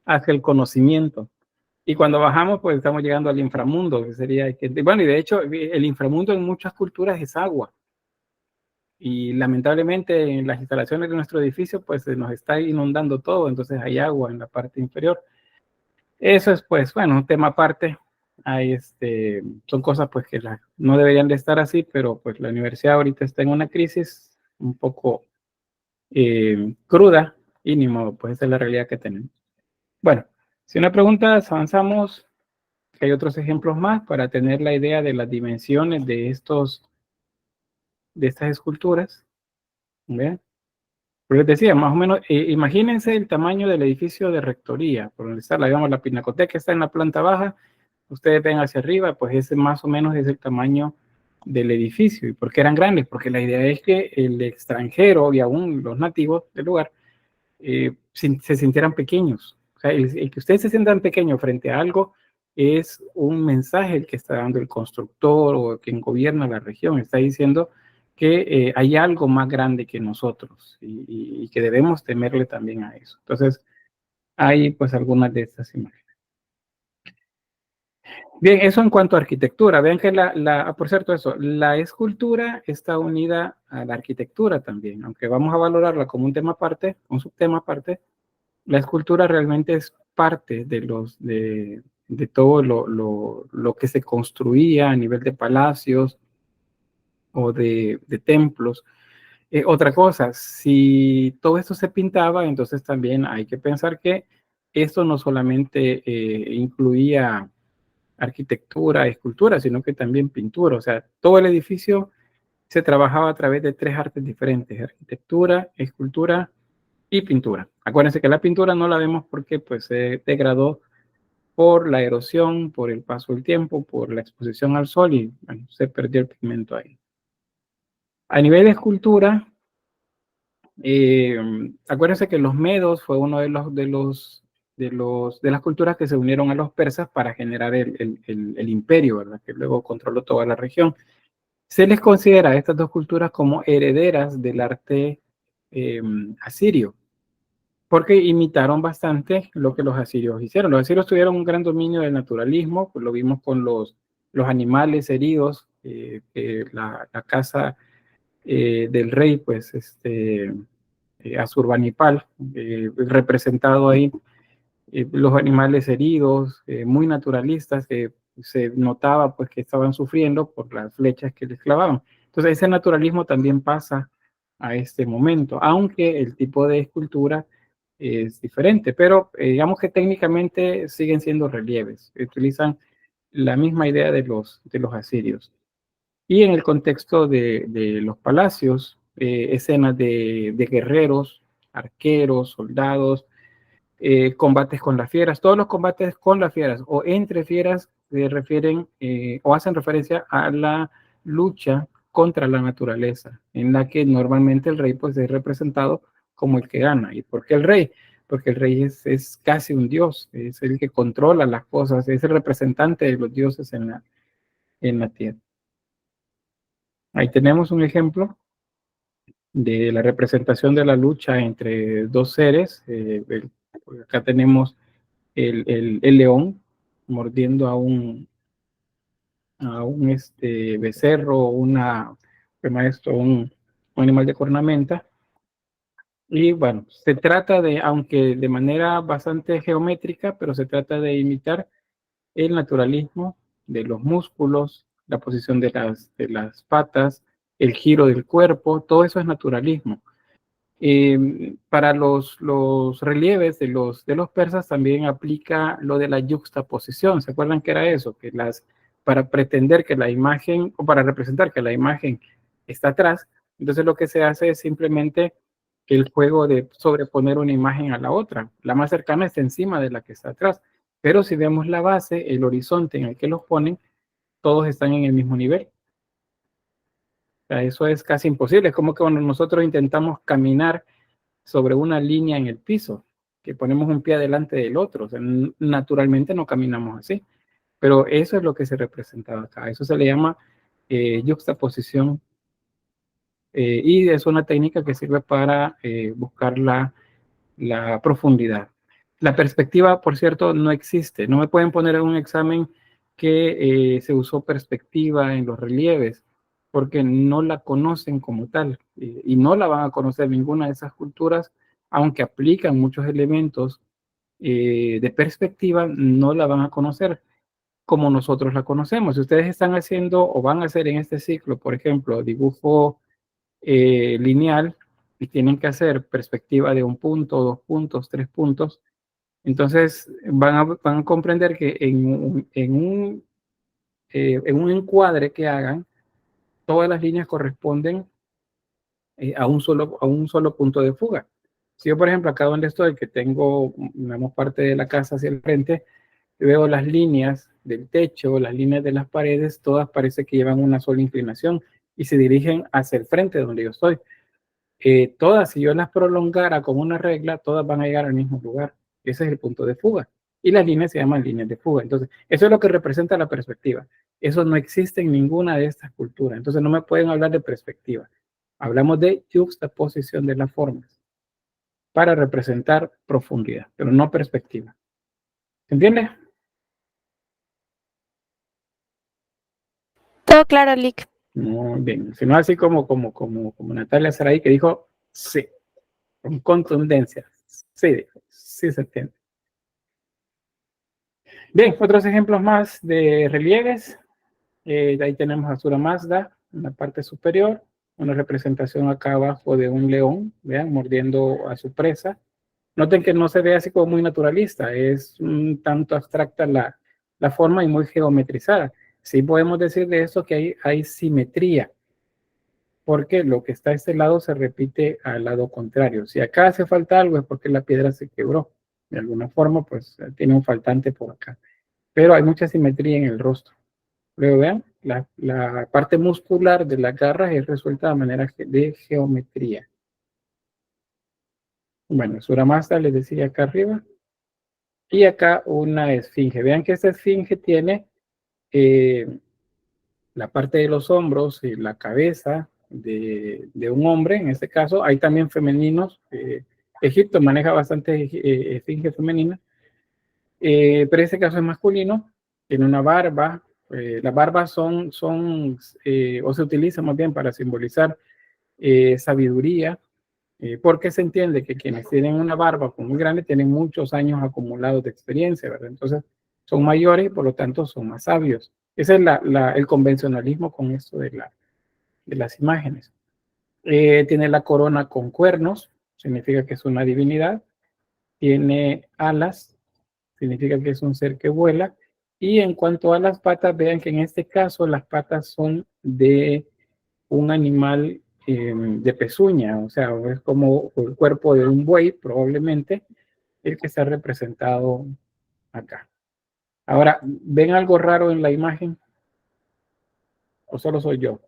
hacia el conocimiento. Y cuando bajamos, pues estamos llegando al inframundo, que sería, bueno, y de hecho, el inframundo en muchas culturas es agua. Y lamentablemente en las instalaciones de nuestro edificio, pues se nos está inundando todo, entonces hay agua en la parte inferior. Eso es, pues, bueno, un tema aparte. Hay, son cosas, pues, que no deberían de estar así, pero, pues, la universidad ahorita está en una crisis un poco cruda y ni modo, pues, esa es la realidad que tenemos. Bueno, si una pregunta, avanzamos. Hay otros ejemplos más para tener la idea de las dimensiones de estas esculturas. ¿Vean? Porque les decía, más o menos, imagínense el tamaño del edificio de rectoría, por donde está, digamos, la pinacoteca está en la planta baja, ustedes ven hacia arriba, pues ese más o menos es el tamaño del edificio. ¿Y por qué eran grandes? Porque la idea es que el extranjero y aún los nativos del lugar se sintieran pequeños. O sea, el que ustedes se sientan pequeños frente a algo es un mensaje el que está dando el constructor o quien gobierna la región. Está diciendo que hay algo más grande que nosotros y que debemos temerle también a eso. Entonces, hay pues algunas de estas imágenes. Bien, eso en cuanto a arquitectura. Vean que por cierto eso, la escultura está unida a la arquitectura también, aunque vamos a valorarla como un tema aparte, un subtema aparte. La escultura realmente es parte de todo lo que se construía a nivel de palacios o de templos. Otra cosa, si todo esto se pintaba, entonces también hay que pensar que esto no solamente incluía arquitectura, escultura, sino que también pintura. O sea, todo el edificio se trabajaba a través de 3 artes diferentes: arquitectura, escultura y pintura. Acuérdense que la pintura no la vemos porque pues se degradó por la erosión, por el paso del tiempo, por la exposición al sol y bueno, se perdió el pigmento ahí. A nivel de escultura, acuérdense que los medos fue uno de las culturas que se unieron a los persas para generar el imperio, ¿verdad? Que luego controló toda la región. Se les considera a estas dos culturas como herederas del arte asirio, porque imitaron bastante lo que los asirios hicieron. Los asirios tuvieron un gran dominio del naturalismo, pues lo vimos con los animales heridos, la casa del rey, pues, Asurbanipal, representado ahí, los animales heridos, muy naturalistas, que se notaba pues que estaban sufriendo por las flechas que les clavaban. Entonces ese naturalismo también pasa a este momento, aunque el tipo de escultura es diferente, pero digamos que técnicamente siguen siendo relieves, utilizan la misma idea de los asirios. Y en el contexto de los palacios, escenas de guerreros, arqueros, soldados, combates con las fieras. Todos los combates con las fieras o entre fieras se refieren o hacen referencia a la lucha contra la naturaleza, en la que normalmente el rey pues es representado como el que gana. ¿Y por qué el rey? Porque el rey es casi un dios, es el que controla las cosas, es el representante de los dioses en la tierra. Ahí tenemos un ejemplo de la representación de la lucha entre dos seres. Acá tenemos el león mordiendo a un becerro, un animal de cornamenta. Y bueno, se trata de, aunque de manera bastante geométrica, pero se trata de imitar el naturalismo de los músculos, la posición de las patas, el giro del cuerpo, todo eso es naturalismo. Para los relieves de los persas también aplica lo de la yuxtaposición. ¿Se acuerdan qué era eso? Para pretender que la imagen, o para representar que la imagen está atrás, entonces lo que se hace es simplemente el juego de sobreponer una imagen a la otra. La más cercana está encima de la que está atrás. Pero si vemos la base, el horizonte en el que los ponen, todos están en el mismo nivel. O sea, eso es casi imposible. Es como que cuando nosotros intentamos caminar sobre una línea en el piso, que ponemos un pie delante del otro. O sea, naturalmente no caminamos así. Pero eso es lo que se representaba acá. Eso se le llama yuxtaposición. Y es una técnica que sirve para buscar la profundidad. La perspectiva, por cierto, no existe. No me pueden poner en un examen que se usó perspectiva en los relieves, porque no la conocen como tal, y no la van a conocer ninguna de esas culturas, aunque aplican muchos elementos de perspectiva, no la van a conocer como nosotros la conocemos. Si ustedes están haciendo o van a hacer en este ciclo, por ejemplo, dibujo lineal, y tienen que hacer perspectiva de 1 punto, 2 puntos, 3 puntos, entonces van a comprender que en un encuadre que hagan, todas las líneas corresponden a un solo punto de fuga. Si yo, por ejemplo, acá donde estoy, que tengo, digamos, parte de la casa hacia el frente, veo las líneas del techo, las líneas de las paredes, todas parece que llevan una sola inclinación y se dirigen hacia el frente donde yo estoy. Todas, si yo las prolongara con una regla, todas van a llegar al mismo lugar. Ese es el punto de fuga. Y las líneas se llaman líneas de fuga. Entonces, eso es lo que representa la perspectiva. Eso no existe en ninguna de estas culturas. Entonces, no me pueden hablar de perspectiva. Hablamos de juxtaposición de las formas para representar profundidad, pero no perspectiva. ¿Se entiende? Todo claro, Lick. Muy bien. Si no, así como Natalia Saray, que dijo sí, con contundencia. Sí, sí se entiende. Bien, otros ejemplos más de relieves. De ahí tenemos a Asura Mazda en la parte superior, una representación acá abajo de un león, vean, mordiendo a su presa. Noten que no se ve así como muy naturalista, es un tanto abstracta la forma y muy geometrizada. Sí podemos decir de eso que hay simetría, porque lo que está a este lado se repite al lado contrario. Si acá hace falta algo es porque la piedra se quebró. De alguna forma, pues tiene un faltante por acá. Pero hay mucha simetría en el rostro. Luego vean, la parte muscular de las garras es resuelta de manera de geometría. Bueno, Suramasta les decía acá arriba. Y acá una esfinge. Vean que esta esfinge tiene la parte de los hombros y la cabeza de un hombre, en este caso. Hay también femeninos. Egipto maneja bastante esfinge femenina. Pero este caso es masculino. Tiene una barba. Las barbas son o se utilizan más bien para simbolizar sabiduría, porque se entiende que quienes tienen una barba muy grande tienen muchos años acumulados de experiencia, ¿verdad? Entonces son mayores y por lo tanto son más sabios. Ese es el convencionalismo con esto de las imágenes. Tiene la corona con cuernos, significa que es una divinidad. Tiene alas, significa que es un ser que vuela. Y en cuanto a las patas, vean que en este caso las patas son de un animal de pezuña, o sea, es como el cuerpo de un buey, probablemente, el que está representado acá. Ahora, ¿ven algo raro en la imagen? ¿O solo soy yo?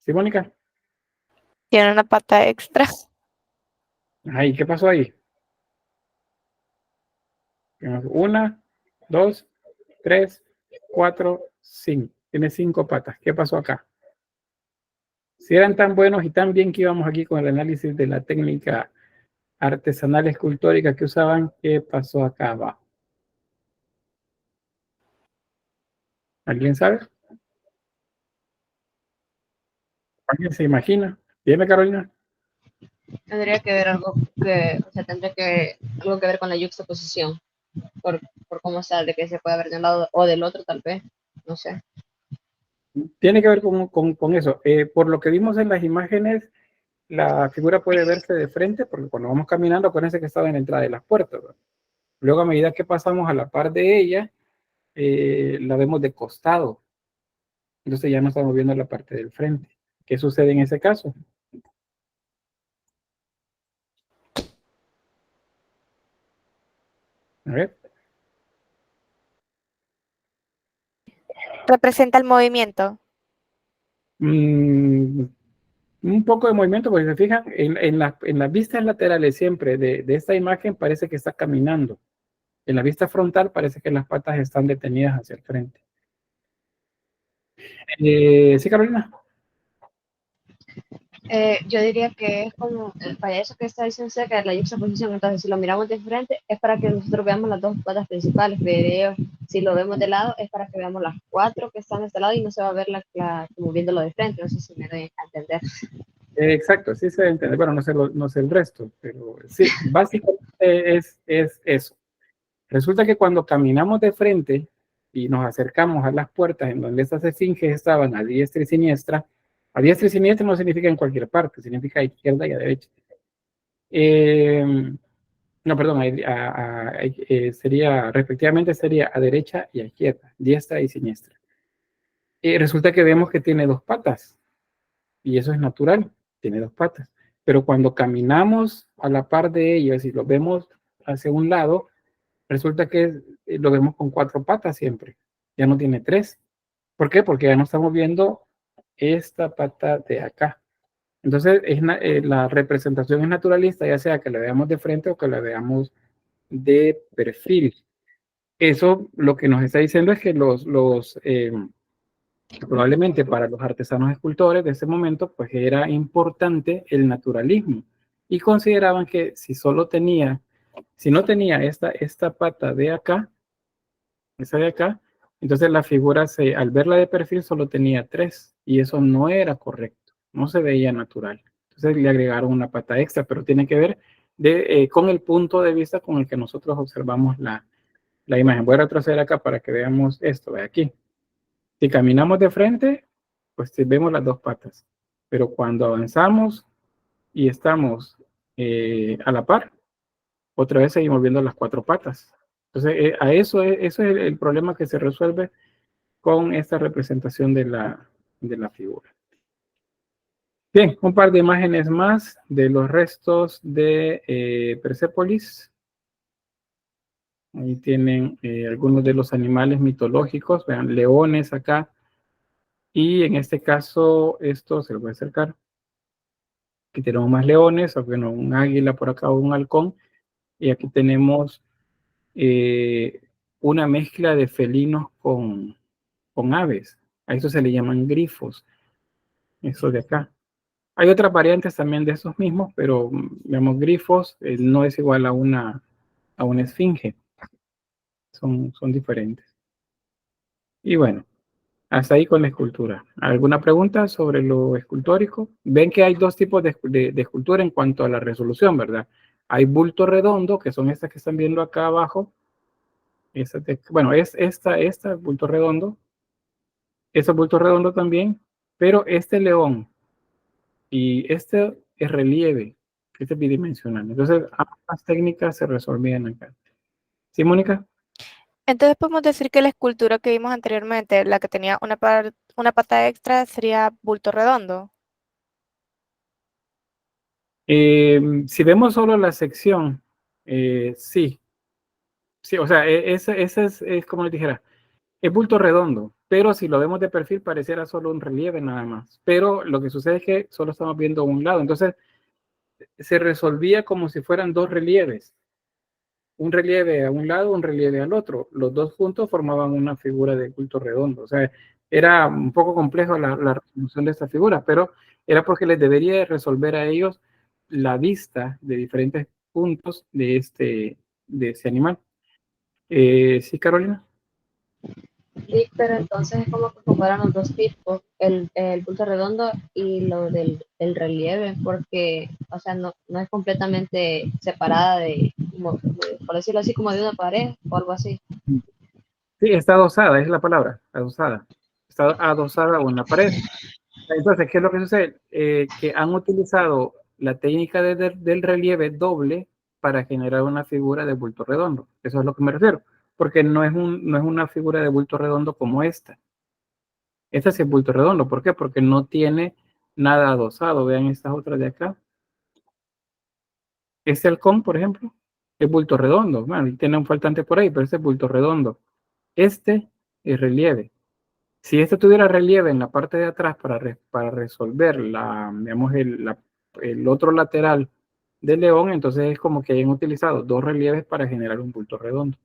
¿Sí, Mónica? Tiene una pata extra. Ay, ¿qué pasó ahí? 1, 2, 3, 4, 5. Tiene 5 patas. ¿Qué pasó acá? Si eran tan buenos y tan bien que íbamos aquí con el análisis de la técnica artesanal escultórica que usaban, ¿qué pasó acá abajo? ¿Alguien sabe? ¿Alguien se imagina? Dime, Carolina. Tendría que ver algo que, o sea, tendría que algo que ver con la yuxtaposición, por cómo está, de que se puede ver de un lado o del otro, tal vez, no sé. Tiene que ver con eso. Por lo que vimos en las imágenes, la figura puede verse de frente, porque cuando vamos caminando, acuérdense que estaba en la entrada de las puertas, ¿verdad? Luego, a medida que pasamos a la par de ella, la vemos de costado. Entonces ya no estamos viendo la parte del frente. ¿Qué sucede en ese caso? A ver. Representa el movimiento. Un poco de movimiento, porque se fijan, en las vistas laterales siempre de esta imagen parece que está caminando. En la vista frontal parece que las patas están detenidas hacia el frente. Sí, Carolina. Yo diría que es como, para eso que está diciendo cerca de la yuxtaposición, entonces si lo miramos de frente es para que nosotros veamos las dos patas principales, pero si lo vemos de lado es para que veamos las 4 que están de este lado y no se va a ver como viéndolo de frente, no sé si me doy a entender. Exacto, sí se entiende. Bueno, no sé el resto, pero sí, básicamente es eso. Resulta que cuando caminamos de frente y nos acercamos a las puertas en donde estas esfinges estaban a diestra y siniestra no significa en cualquier parte, significa a izquierda y a derecha. No, perdón, respectivamente sería a derecha y a izquierda, diestra y siniestra. Resulta que vemos que tiene 2 patas, y eso es natural, tiene 2 patas. Pero cuando caminamos a la par de ellos y lo vemos hacia un lado, resulta que lo vemos con 4 patas siempre, ya no tiene 3. ¿Por qué? Porque ya no estamos viendo esta pata de acá. Entonces, la representación es naturalista, ya sea que la veamos de frente o que la veamos de perfil. Eso lo que nos está diciendo es que probablemente para los artesanos escultores de ese momento, pues era importante el naturalismo y consideraban que si no tenía esta pata de acá, esa de acá, entonces la figura al verla de perfil solo tenía 3 y eso no era correcto, no se veía natural. Entonces le agregaron una pata extra, pero tiene que ver con el punto de vista con el que nosotros observamos la imagen. Voy a retroceder acá para que veamos esto, ve aquí. Si caminamos de frente, pues vemos las 2 patas, pero cuando avanzamos y estamos a la par, otra vez seguimos viendo las 4 patas. Entonces, eso es el problema que se resuelve con esta representación de la figura. Bien, un par de imágenes más de los restos de Persépolis. Ahí tienen algunos de los animales mitológicos, vean, leones acá. Y en este caso, esto se lo voy a acercar. Aquí tenemos más leones, o bueno, un águila por acá o un halcón. Y aquí tenemos una mezcla de felinos con aves. A eso se le llaman grifos. Eso de acá. Hay otras variantes también de esos mismos, pero digamos, grifos no es igual a una esfinge. Son diferentes. Y bueno, hasta ahí con la escultura. ¿Alguna pregunta sobre lo escultórico? Ven que hay 2 tipos de escultura en cuanto a la resolución, ¿verdad? Hay bulto redondo, que son estas que están viendo acá abajo. Bueno, es esta bulto redondo. Este bulto redondo también. Pero este león y este es relieve, este es bidimensional. Entonces, ambas técnicas se resolvían acá. ¿Sí, Mónica? Entonces podemos decir que la escultura que vimos anteriormente, la que tenía una pata extra, sería bulto redondo. Si vemos solo la sección, sí. Sí, o sea, ese es como les dijera, es bulto redondo, pero si lo vemos de perfil pareciera solo un relieve nada más. Pero lo que sucede es que solo estamos viendo un lado. Entonces, se resolvía como si fueran 2 relieves. un relieve a un lado, un relieve al otro. Los dos juntos formaban una figura de bulto redondo. O sea, era un poco complejo la resolución de esta figura, pero era porque les debería resolver a ellos la vista de diferentes puntos de ese animal. ¿Sí, Carolina? Sí, pero entonces es como que comparan los dos tipos, el punto redondo y lo del relieve, porque, o sea, no es completamente separada por decirlo así, como de una pared o algo así. Sí, está adosada, es la palabra, adosada. Está adosada o en la pared. Entonces, ¿qué es lo que sucede? Que han utilizado la técnica del relieve doble para generar una figura de bulto redondo. Eso es lo que me refiero. Porque no es una figura de bulto redondo como esta. Esta sí es bulto redondo. ¿Por qué? Porque no tiene nada adosado. Vean estas otras de acá. Este halcón, por ejemplo, es bulto redondo. Bueno, tiene un faltante por ahí, pero este es bulto redondo. Este es relieve. Si este tuviera relieve en la parte de atrás para resolver digamos, el otro lateral del león, entonces es como que hayan utilizado dos relieves para generar un bulto redondo.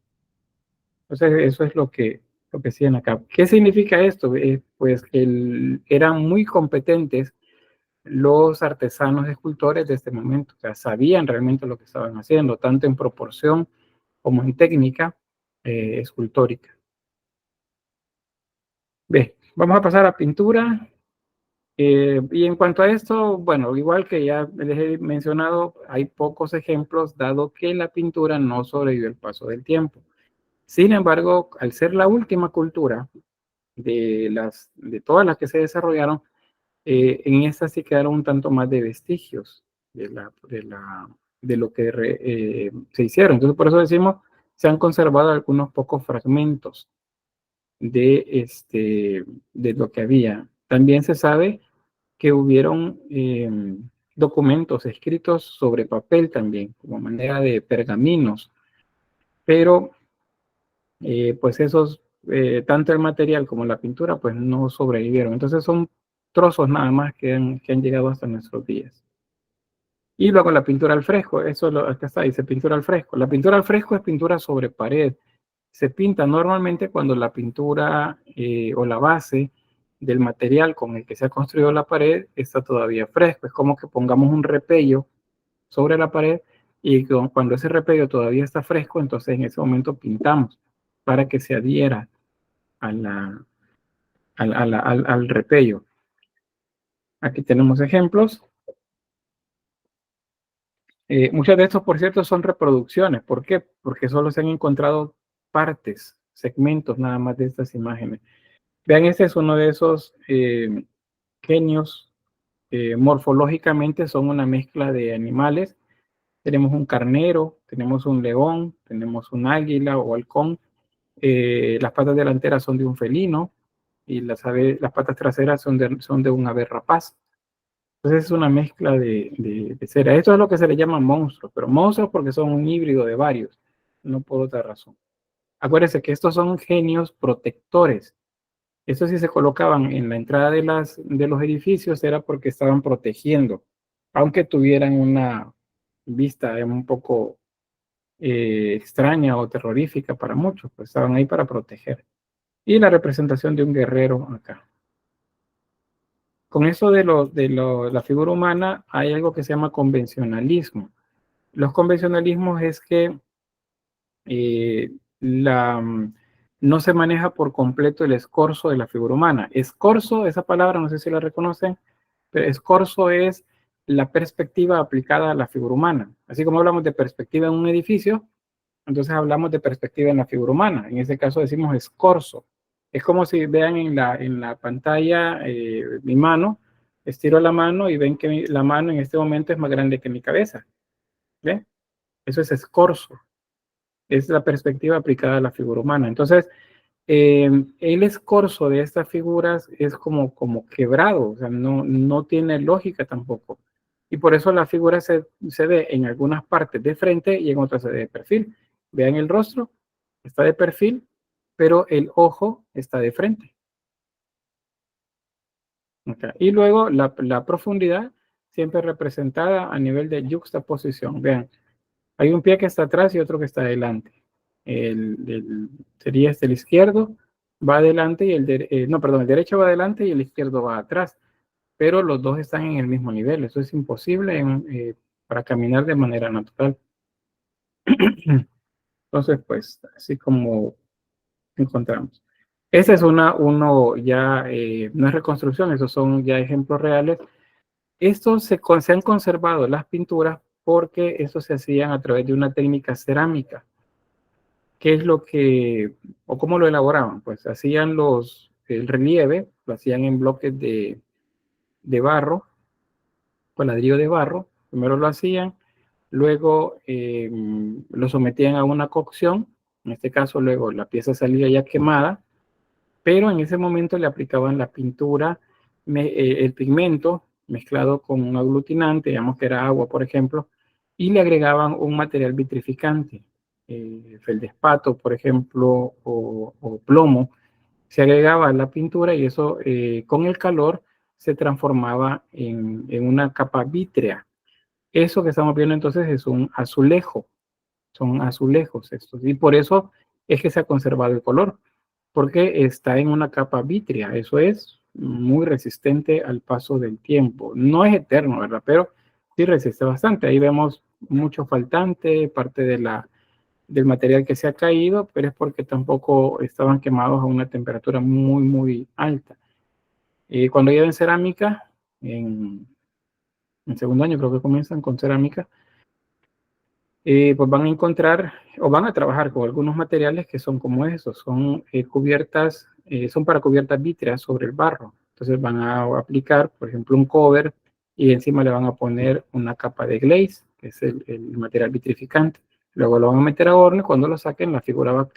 Entonces eso es lo que hacían acá. ¿Qué significa esto? Pues que eran muy competentes los artesanos escultores de este momento. O sea, sabían realmente lo que estaban haciendo, tanto en proporción como en técnica escultórica. Bien, vamos a pasar a pintura. Y en cuanto a esto, bueno, igual que ya les he mencionado, hay pocos ejemplos, dado que la pintura no sobrevivió el paso del tiempo. Sin embargo, al ser la última cultura de todas las que se desarrollaron, en esta sí quedaron un tanto más de vestigios de lo que se hicieron. Entonces, por eso decimos, se han conservado algunos pocos fragmentos de lo que había. También se sabe que hubieron documentos escritos sobre papel también, como manera de pergaminos, pero pues esos, tanto el material como la pintura, pues no sobrevivieron. Entonces son trozos nada más que han llegado hasta nuestros días. Y luego la pintura al fresco, acá está, dice pintura al fresco. La pintura al fresco es pintura sobre pared. Se pinta normalmente cuando la pintura o la base del material con el que se ha construido la pared está todavía fresco. Es como que pongamos un repello sobre la pared y cuando ese repello todavía está fresco, entonces en ese momento pintamos para que se adhiera al repello. Aquí tenemos ejemplos. Muchos de estos, por cierto, son reproducciones. ¿Por qué? Porque solo se han encontrado partes, segmentos nada más de estas imágenes. Vean, este es uno de esos genios. Morfológicamente son una mezcla de animales. Tenemos un carnero, tenemos un león, tenemos un águila o halcón. Las patas delanteras son de un felino y las patas traseras son de un ave rapaz. Entonces es una mezcla de cera. Esto es lo que se le llama monstruos, pero monstruos porque son un híbrido de varios, no por otra razón. Acuérdense que estos son genios protectores. Estos sí se colocaban en la entrada de los edificios era porque estaban protegiendo, aunque tuvieran una vista un poco extraña o terrorífica para muchos, pues estaban ahí para proteger. Y la representación de un guerrero acá. Con eso de la figura humana hay algo que se llama convencionalismo. Los convencionalismos es que eh, no se maneja por completo el escorzo de la figura humana. Escorzo, esa palabra, no sé si la reconocen, pero escorzo es la perspectiva aplicada a la figura humana. Así como hablamos de perspectiva en un edificio, entonces hablamos de perspectiva en la figura humana. En este caso decimos escorzo. Es como si vean en la pantalla mi mano, estiro la mano y ven que la mano en este momento es más grande que mi cabeza. ¿Ve? Eso es escorzo. Es la perspectiva aplicada a la figura humana. Entonces, el escorzo de estas figuras es como quebrado, o sea, no tiene lógica tampoco. Y por eso la figura se ve en algunas partes de frente y en otras se ve de perfil. Vean el rostro, está de perfil, pero el ojo está de frente. Okay. Y luego la profundidad siempre representada a nivel de yuxtaposición. Vean, Hay un pie que está atrás y otro que está adelante. Sería el izquierdo va adelante y el derecho va adelante y el izquierdo va atrás, pero los dos están en el mismo nivel. Eso es imposible para caminar de manera natural. Entonces, pues, así como encontramos. Esa es uno ya, no es reconstrucción, esos son ya ejemplos reales. Estos se han conservado las pinturas porque estos se hacían a través de una técnica cerámica. ¿Qué es lo que, o cómo lo elaboraban? Pues hacían el relieve, lo hacían en bloques de barro, con ladrillo de barro. Primero lo hacían, luego lo sometían a una cocción. En este caso, luego la pieza salía ya quemada, pero en ese momento le aplicaban la pintura, el pigmento mezclado con un aglutinante, digamos que era agua, por ejemplo, y le agregaban un material vitrificante, feldespato, por ejemplo, o plomo. Se agregaba a la pintura y eso con el calor se transformaba en una capa vítrea. Eso que estamos viendo entonces es un azulejo, son azulejos estos, y por eso es que se ha conservado el color, porque está en una capa vítrea. Eso es muy resistente al paso del tiempo. No es eterno, ¿verdad? Pero sí resiste bastante. Ahí vemos mucho faltante, parte del material que se ha caído, pero es porque tampoco estaban quemados a una temperatura muy, muy alta. Cuando lleven cerámica, en segundo año creo que comienzan con cerámica, pues van a encontrar o van a trabajar con algunos materiales que son como esos, son cubiertas, son para cubiertas vítreas sobre el barro. Entonces van a aplicar, por ejemplo, un cover y encima le van a poner una capa de glaze, que es el material vitrificante. Luego lo van a meter a horno y cuando lo saquen la figura va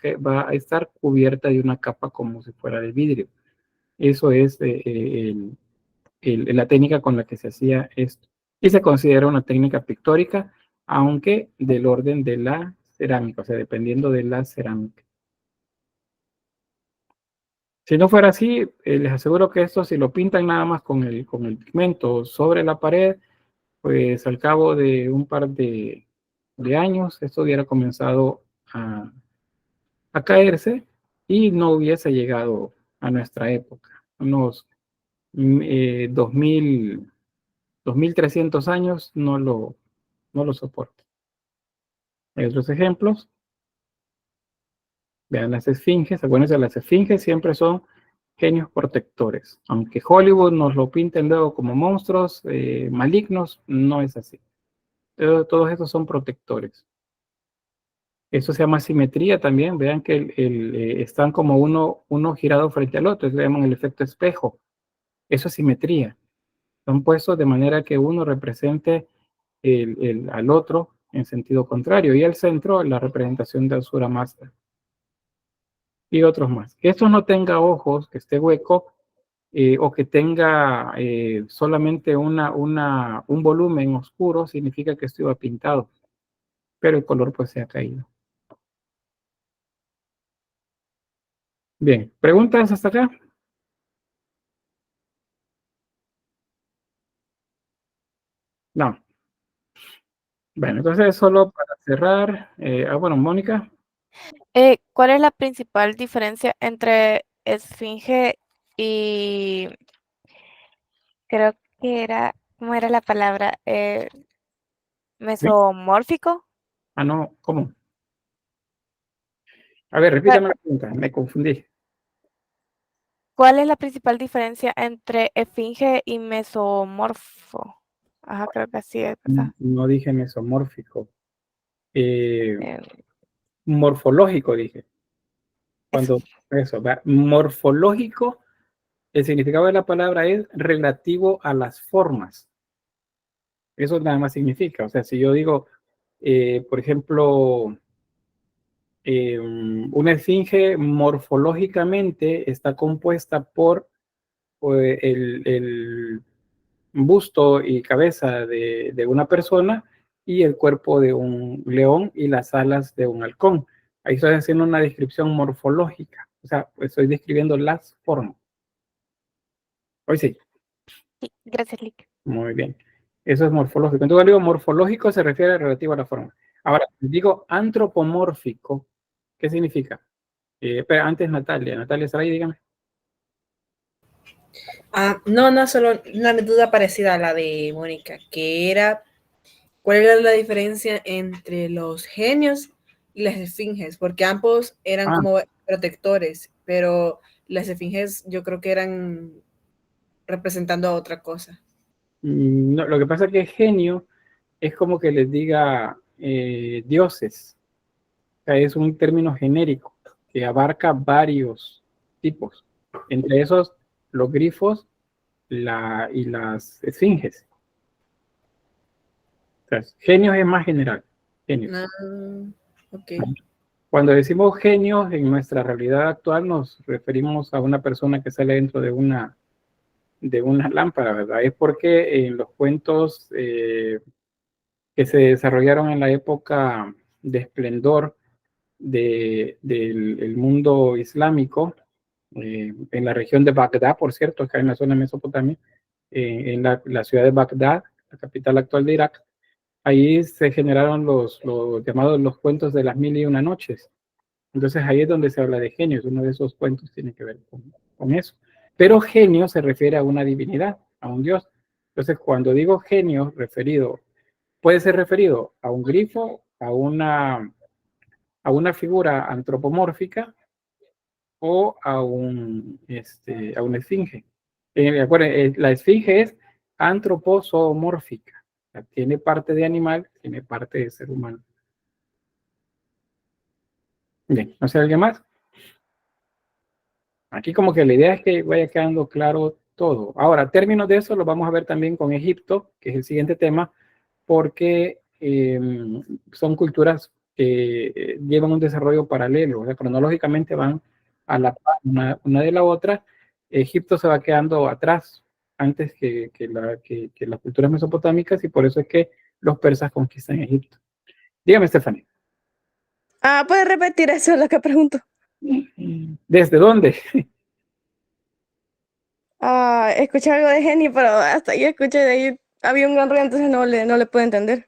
a estar cubierta de una capa como si fuera de vidrio. Eso es la técnica con la que se hacía esto. Y se considera una técnica pictórica, aunque del orden de la cerámica, o sea, dependiendo de la cerámica. Si no fuera así, les aseguro que esto, si lo pintan nada más con el pigmento sobre la pared, pues al cabo de un par de años, esto hubiera comenzado a caerse y no hubiese llegado a nuestra época. Unos 2300 años no lo soporta. Hay otros ejemplos. Vean las esfinges. Acuérdense, las esfinges siempre son genios protectores. Aunque Hollywood nos lo pinten luego como monstruos malignos, no es así. Todos estos son protectores. Eso se llama simetría también. Vean que están como uno girado frente al otro. Eso le llaman el efecto espejo. Eso es simetría. Son puestos de manera que uno represente al otro en sentido contrario y al centro la representación de Asura Master. Y otros más. Que esto no tenga ojos, que esté hueco, o que tenga solamente un volumen oscuro, significa que estuvo pintado, pero el color pues se ha caído. Bien, ¿preguntas hasta acá? No. Bueno, entonces solo para cerrar, bueno, Mónica. ¿Cuál es la principal diferencia entre esfinge y creo que era, ¿cómo era la palabra? ¿Sí? Mesomórfico. Ah, no, ¿cómo? A ver, repítame la pregunta, me confundí. ¿Cuál es la principal diferencia entre esfinge y mesomorfo? Ajá, creo que así es, ¿verdad? No dije mesomórfico. Eh, Morfológico, dije. eso. Eso, morfológico, el significado de la palabra es relativo a las formas. Eso nada más significa. O sea, si yo digo, por ejemplo, una esfinge morfológicamente está compuesta por el busto y cabeza de una persona y el cuerpo de un león y las alas de un halcón. Ahí estoy haciendo una descripción morfológica. O sea, estoy describiendo las formas. Hoy sí. Sí, gracias, Lick. Muy bien. Eso es morfológico. Entonces, digo morfológico se refiere relativo a la forma. Ahora, digo antropomórfico, ¿qué significa? Pero antes Natalia, ¿está ahí? Dígame. No, solo una duda parecida a la de Mónica, que era, ¿cuál era la diferencia entre los genios y las esfinges? Porque ambos eran como protectores, pero las esfinges yo creo que eran representando a otra cosa. No, lo que pasa es que genio es como que les diga dioses. O sea, es un término genérico que abarca varios tipos. Entre esos, los grifos y las esfinges. O sea, genios es más general. Genios. Okay. Cuando decimos genios, en nuestra realidad actual nos referimos a una persona que sale dentro de una lámpara, ¿verdad? Es porque en los cuentos que se desarrollaron en la época de esplendor del mundo islámico, en la región de Bagdad, por cierto, acá en la zona de Mesopotamia, en la ciudad de Bagdad, la capital actual de Irak, ahí se generaron los llamados los cuentos de las 1001 noches. Entonces ahí es donde se habla de genios, uno de esos cuentos tiene que ver con eso. Pero genio se refiere a una divinidad, a un dios. Entonces cuando digo genio, puede ser referido a un grifo, a una figura antropomórfica o a una esfinge. Acuérdense, la esfinge es antroposomórfica. O sea, tiene parte de animal, tiene parte de ser humano. Bien, ¿no sé alguien más? Aquí como que la idea es que vaya quedando claro todo. Ahora, términos de eso los vamos a ver también con Egipto, que es el siguiente tema, porque son culturas que llevan un desarrollo paralelo, o sea, cronológicamente van a la par una de la otra. Egipto se va quedando atrás antes que las culturas mesopotámicas y por eso es que los persas conquistan Egipto. Dígame, Stephanie. ¿Puedes repetir eso, lo que pregunto? ¿Desde dónde? Escuché algo de genio, pero hasta ahí escuché de ahí. Había un gran ruido, entonces no le puedo entender.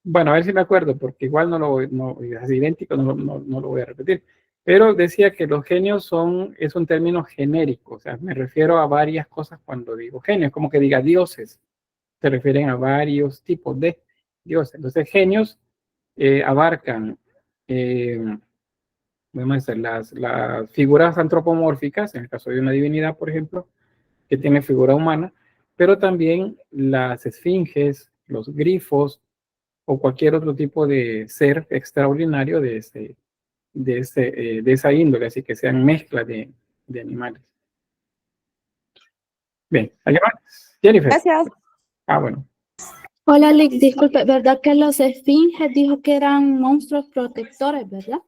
Bueno, a ver si me acuerdo, porque igual es idéntico, no lo voy a repetir. Pero decía que los genios es un término genérico, o sea, me refiero a varias cosas cuando digo genios, como que diga dioses, se refieren a varios tipos de dioses. Entonces, genios abarcan, vamos a decir, las figuras antropomórficas, en el caso de una divinidad, por ejemplo, que tiene figura humana, pero también las esfinges, los grifos, o cualquier otro tipo de ser extraordinario de esa índole, así que sean mezclas de animales. Bien, ¿alguien más? Jennifer. Gracias. Bueno. Hola, Alex, disculpe, ¿verdad que los esfinges dijo que eran monstruos protectores, verdad?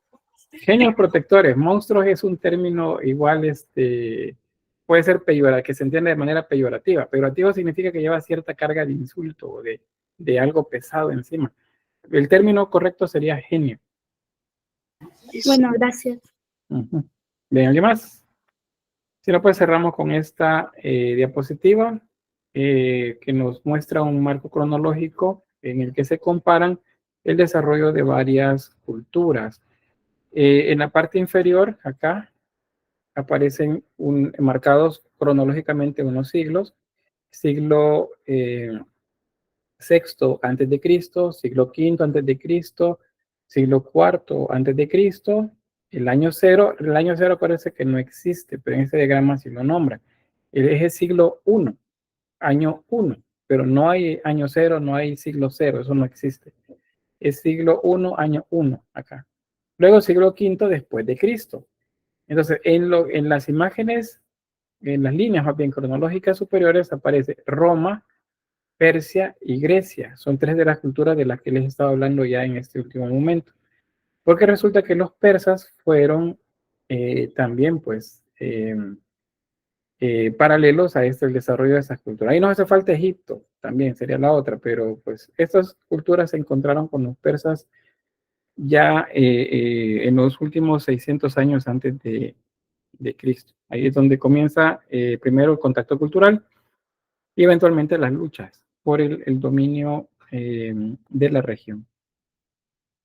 Genios protectores, monstruos es un término igual, puede ser peyorativo, que se entiende de manera peyorativa. Peyorativo significa que lleva cierta carga de insulto o de algo pesado encima. El término correcto sería genio. Bueno, gracias. Bien, ¿alguien más? Si no, pues cerramos con esta diapositiva que nos muestra un marco cronológico en el que se comparan el desarrollo de varias culturas. En la parte inferior, acá, aparecen marcados cronológicamente unos siglos. Siglo VI antes de Cristo, siglo V antes de Cristo, siglo IV antes de Cristo. El año cero parece que no existe, pero en este diagrama sí lo nombra. Es el siglo I, año 1, pero no hay año 0, no hay siglo 0, eso no existe. Es siglo I, año 1 acá. Luego siglo V después de Cristo. Entonces, en las imágenes, en las líneas más bien cronológicas superiores aparece Roma, Persia y Grecia. Son tres de las culturas de las que les he estado hablando ya en este último momento. Porque resulta que los persas fueron también, pues, paralelos a el desarrollo de esas culturas. Ahí nos hace falta Egipto, también sería la otra, pero pues estas culturas se encontraron con los persas ya en los últimos 600 años antes de Cristo. Ahí es donde comienza primero el contacto cultural y eventualmente las luchas por el dominio de la región.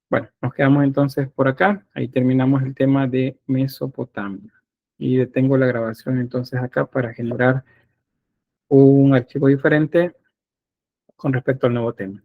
Bueno, nos quedamos entonces por acá. Ahí terminamos el tema de Mesopotamia. Y detengo la grabación entonces acá para generar un archivo diferente con respecto al nuevo tema.